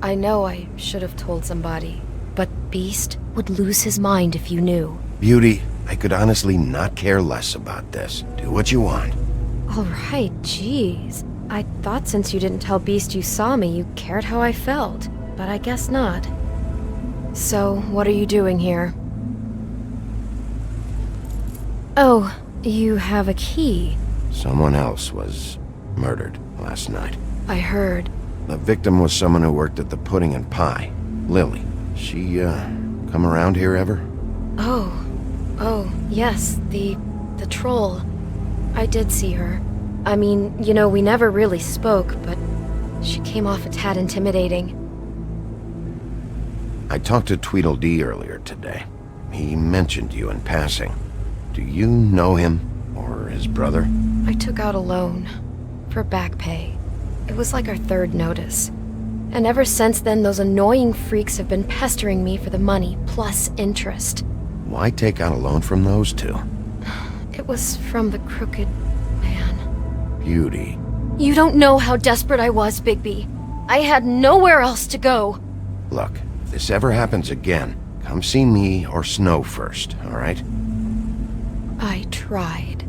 I know I should have told somebody, but Beast would lose his mind if you knew. Beauty, I could honestly not care less about this. Do what you want. Alright, jeez. I thought since you didn't tell Beast you saw me, you cared how I felt. But I guess not. So, what are you doing here? Oh, you have a key. Someone else was murdered last night. I heard. The victim was someone who worked at the Pudding and Pie. Lily. She, come around here ever? Oh, yes, the troll. I did see her. I mean, you know, we never really spoke, but she came off a tad intimidating. I talked to Tweedledee earlier today. He mentioned you in passing. Do you know him, or his brother? I took out a loan for back pay. It was like our third notice. And ever since then, those annoying freaks have been pestering me for the money, plus interest. Why take out a loan from those two? It was from the crooked man. Beauty. You don't know how desperate I was, Bigby. I had nowhere else to go. Look, if this ever happens again, come see me or Snow first, all right? I tried.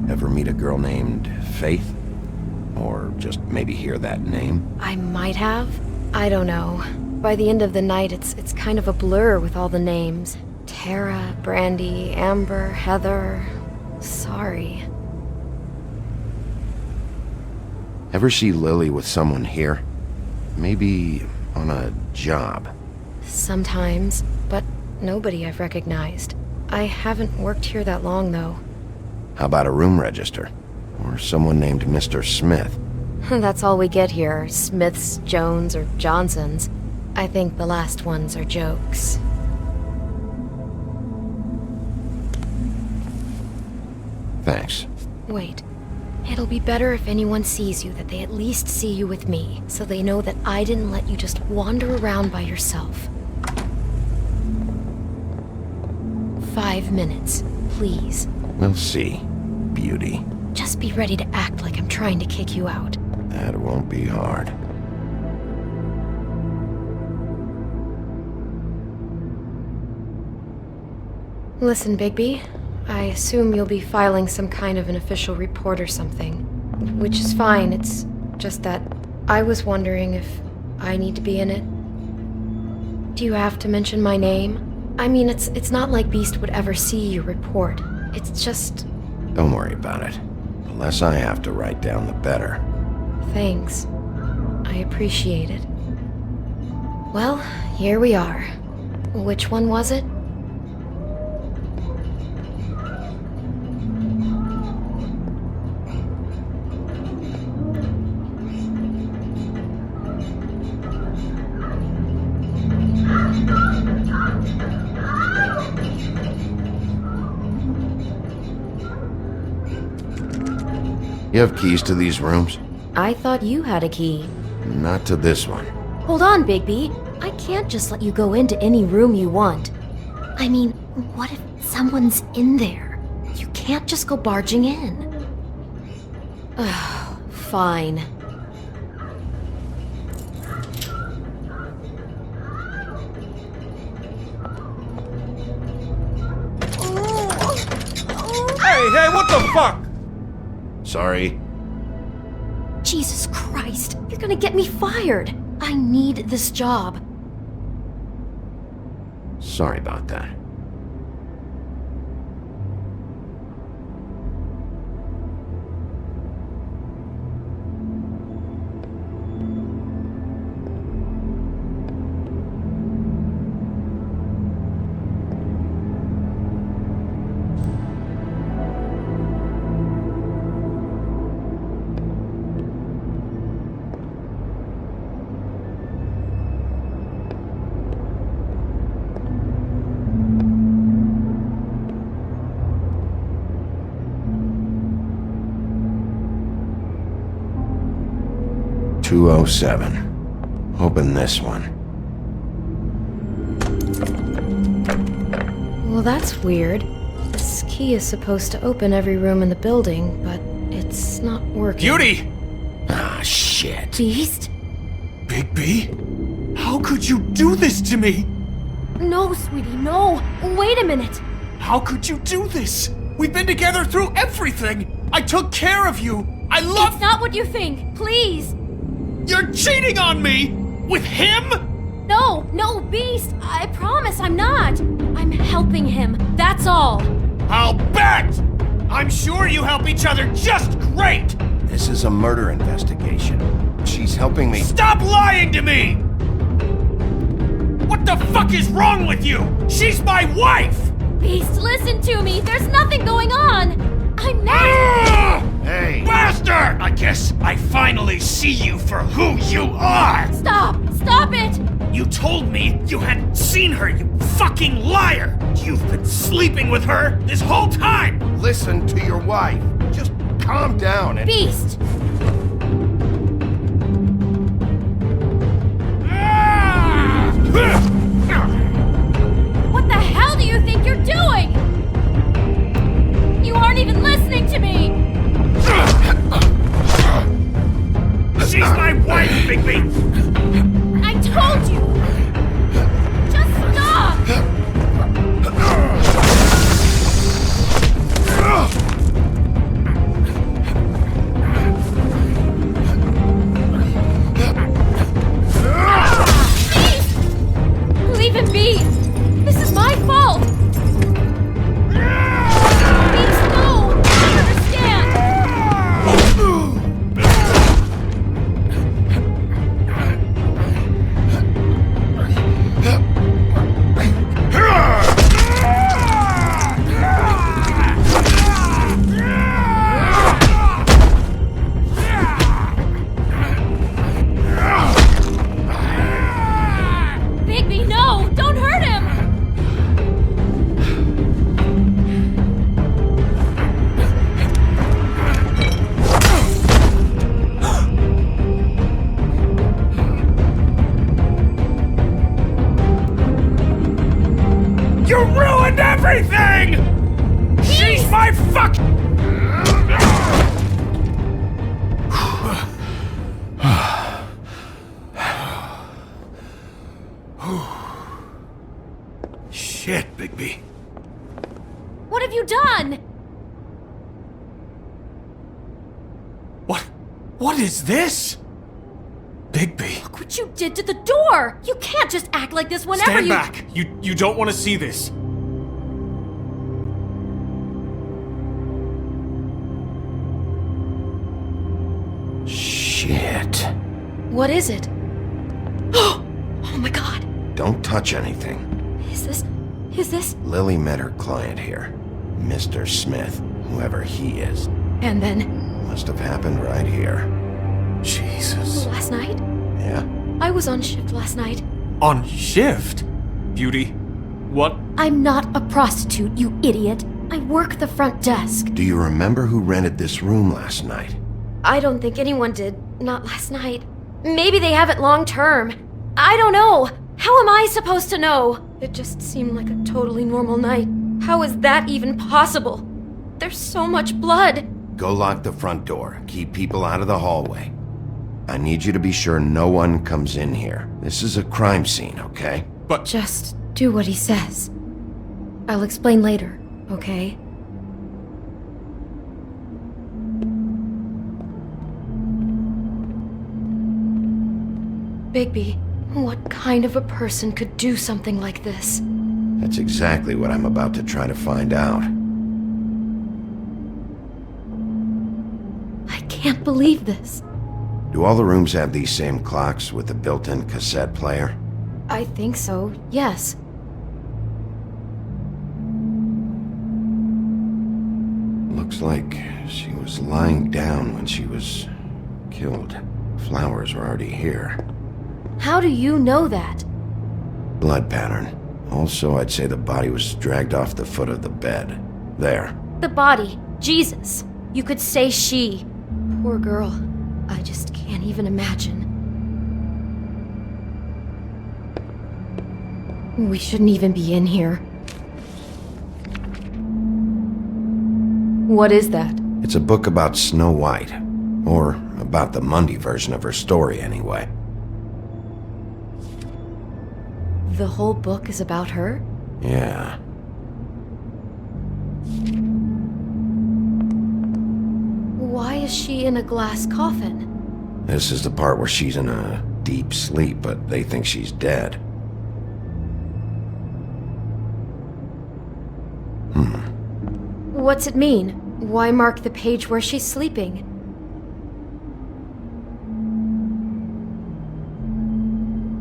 Ever meet a girl named Faith? Or just maybe hear that name? I might have. I don't know. By the end of the night, it's kind of a blur with all the names. Tara, Brandy, Amber, Heather. Sorry. Ever see Lily with someone here? Maybe on a job? Sometimes, but nobody I've recognized. I haven't worked here that long, though. How about a room register? Or someone named Mr. Smith? That's all we get here, Smiths, Jones, or Johnsons. I think the last ones are jokes. Thanks. Wait. It'll be better if anyone sees you that they at least see you with me, so they know that I didn't let you just wander around by yourself. 5 minutes, please. We'll see, Beauty. Just be ready to act like I'm trying to kick you out. That won't be hard. Listen, Bigby. I assume you'll be filing some kind of an official report or something. Which is fine, it's just that I was wondering if I need to be in it. Do you have to mention my name? I mean, it's not like Beast would ever see your report. It's just... Don't worry about it. The less I have to write down, the better. Thanks. I appreciate it. Well, here we are. Which one was it? You have keys to these rooms? I thought you had a key. Not to this one. Hold on, Bigby. I can't just let you go into any room you want. I mean, what if someone's in there? You can't just go barging in. Ugh, fine. Hey, what the fuck? Sorry. Jesus Christ, you're gonna get me fired. I need this job. Sorry about that. .207. Open this one. Well, that's weird. This key is supposed to open every room in the building, but it's not working. Beauty! Ah, shit. Beast? Bigby? How could you do this to me? No, sweetie, no. Wait a minute. How could you do this? We've been together through everything. I took care of you. I love... It's not what you think. Please. You're cheating on me! With him? No, Beast. I promise I'm not. I'm helping him. That's all. I'll bet! I'm sure you help each other just great! This is a murder investigation. She's helping me. Stop lying to me! What the fuck is wrong with you? She's my wife! Beast, listen to me. There's nothing going on. I'm not... Hey! Bastard! I guess I finally see you for who you are! Stop! Stop it! You told me you hadn't seen her, you fucking liar! You've been sleeping with her this whole time! Listen to your wife. Just calm down and... Beast! What the hell do you think you're doing? You aren't even listening to me! She's my wife, Bigby! I told you! Just stop! Please! Leave him be! This is my fault! Please, no! I understand! Bigby, no! Don't hurt him! You ruined everything! She's my fuck... Shit, Bigby. What have you done? What is this? Bigby. Look what you did to the door! You can't just act like this whenever Stand you- back! You don't want to see this. Shit. What is it? Oh my god. Don't touch anything. Is this? Lily met her client here, Mr. Smith, whoever he is. And then? Must have happened right here. Jesus. Last night? Yeah? I was on shift last night. On shift? Beauty, what? I'm not a prostitute, you idiot. I work the front desk. Do you remember who rented this room last night? I don't think anyone did. Not last night. Maybe they have it long term. I don't know. How am I supposed to know? It just seemed like a totally normal night. How is that even possible? There's so much blood. Go lock the front door. Keep people out of the hallway. I need you to be sure no one comes in here. This is a crime scene, okay? But just do what he says. I'll explain later, okay? Bigby, what kind of a person could do something like this? That's exactly what I'm about to try to find out. I can't believe this. Do all the rooms have these same clocks with the built-in cassette player? I think so, yes. Looks like she was lying down when she was killed. Flowers were already here. How do you know that? Blood pattern. Also, I'd say the body was dragged off the foot of the bed. There. The body. Jesus. You could say she. Poor girl. I just can't even imagine. We shouldn't even be in here. What is that? It's a book about Snow White. Or about the Mundy version of her story, anyway. The whole book is about her? Yeah. Why is she in a glass coffin? This is the part where she's in a deep sleep, but they think she's dead. What's it mean? Why mark the page where she's sleeping?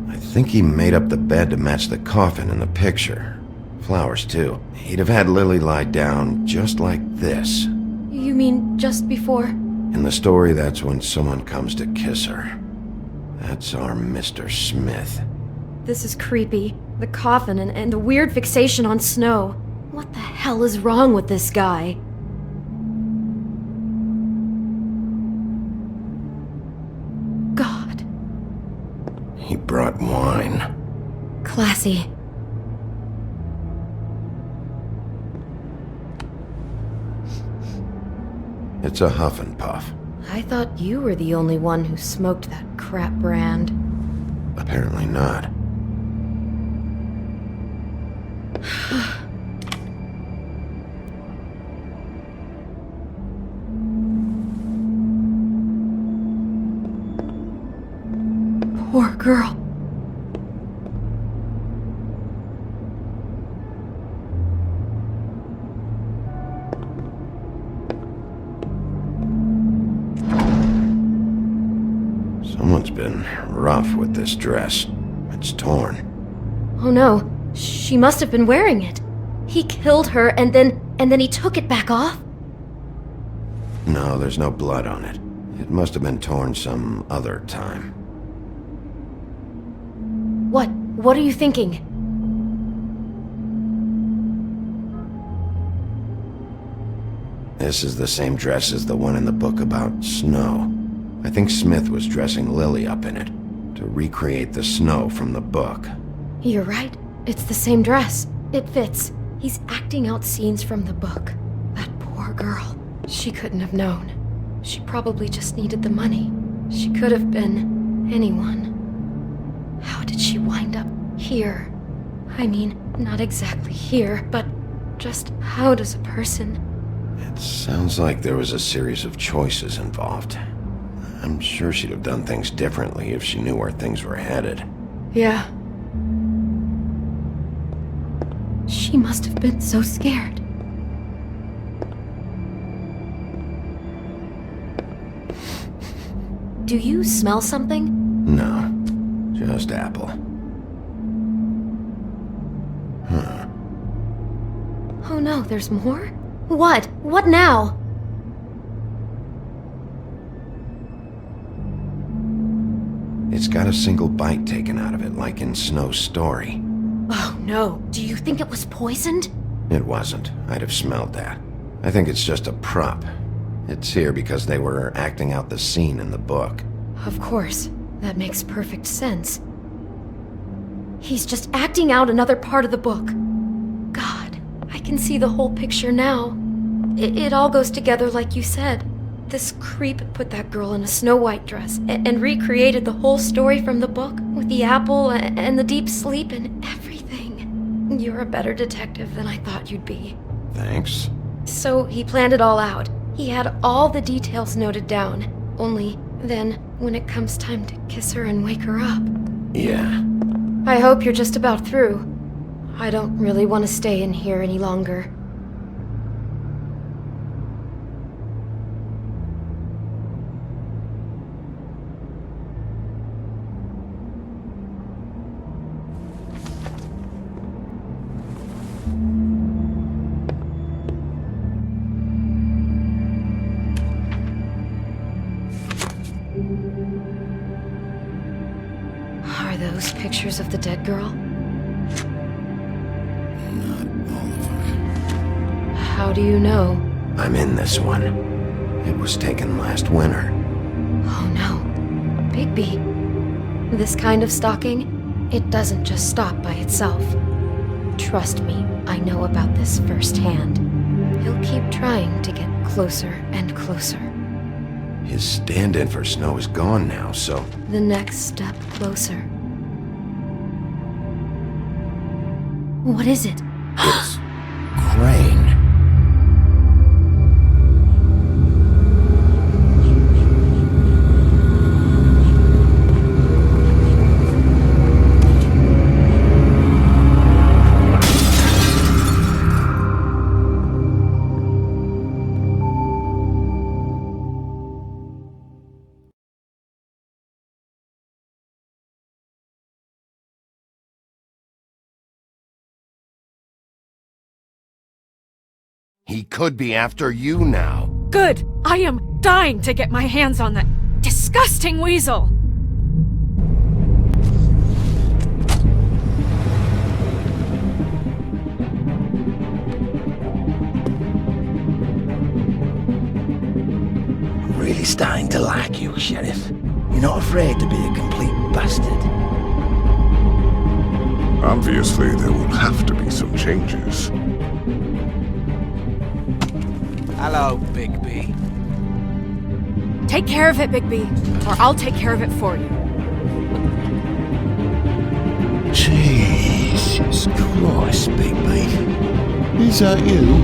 I think he made up the bed to match the coffin in the picture. Flowers, too. He'd have had Lily lie down just like this. You mean just before? In the story, that's when someone comes to kiss her. That's our Mr. Smith. This is creepy. The coffin and the weird fixation on Snow. What the hell is wrong with this guy? God. He brought wine. Classy. It's a Huff and Puff. I thought you were the only one who smoked that crap brand. Apparently not. Poor girl. Someone's been rough with this dress. It's torn. Oh no, she must have been wearing it. He killed her and then he took it back off? No, there's no blood on it. It must have been torn some other time. What are you thinking? This is the same dress as the one in the book about Snow. I think Smith was dressing Lily up in it to recreate the Snow from the book. You're right. It's the same dress. It fits. He's acting out scenes from the book. That poor girl. She couldn't have known. She probably just needed the money. She could have been anyone. How did she wind up here? I mean, not exactly here, but just how does a person... It sounds like there was a series of choices involved. I'm sure she'd have done things differently if she knew where things were headed. Yeah. She must have been so scared. Do you smell something? No, just apple. Huh. Oh no, there's more? What? What now? It's got a single bite taken out of it, like in Snow's story. Oh no, do you think it was poisoned? It wasn't. I'd have smelled that. I think it's just a prop. It's here because they were acting out the scene in the book. Of course. That makes perfect sense. He's just acting out another part of the book. God, I can see the whole picture now. It all goes together like you said. This creep put that girl in a Snow White dress and recreated the whole story from the book with the apple and the deep sleep and everything. You're a better detective than I thought you'd be. Thanks. So he planned it all out. He had all the details noted down. Only then, when it comes time to kiss her and wake her up. Yeah. I hope you're just about through. I don't really want to stay in here any longer. Are those pictures of the dead girl? Not all of them. How do you know? I'm in this one. It was taken last winter. Oh no. Bigby. This kind of stalking, it doesn't just stop by itself. Trust me, I know about this firsthand. He'll keep trying to get closer and closer. His stand-in for Snow is gone now, so... The next step closer. What is it? It's... Crane. He could be after you now. Good! I am dying to get my hands on that disgusting weasel! I'm really starting to like you, Sheriff. You're not afraid to be a complete bastard. Obviously, there will have to be some changes. Hello, Bigby. Take care of it, Bigby, or I'll take care of it for you. Jesus Christ, Bigby. Is that you?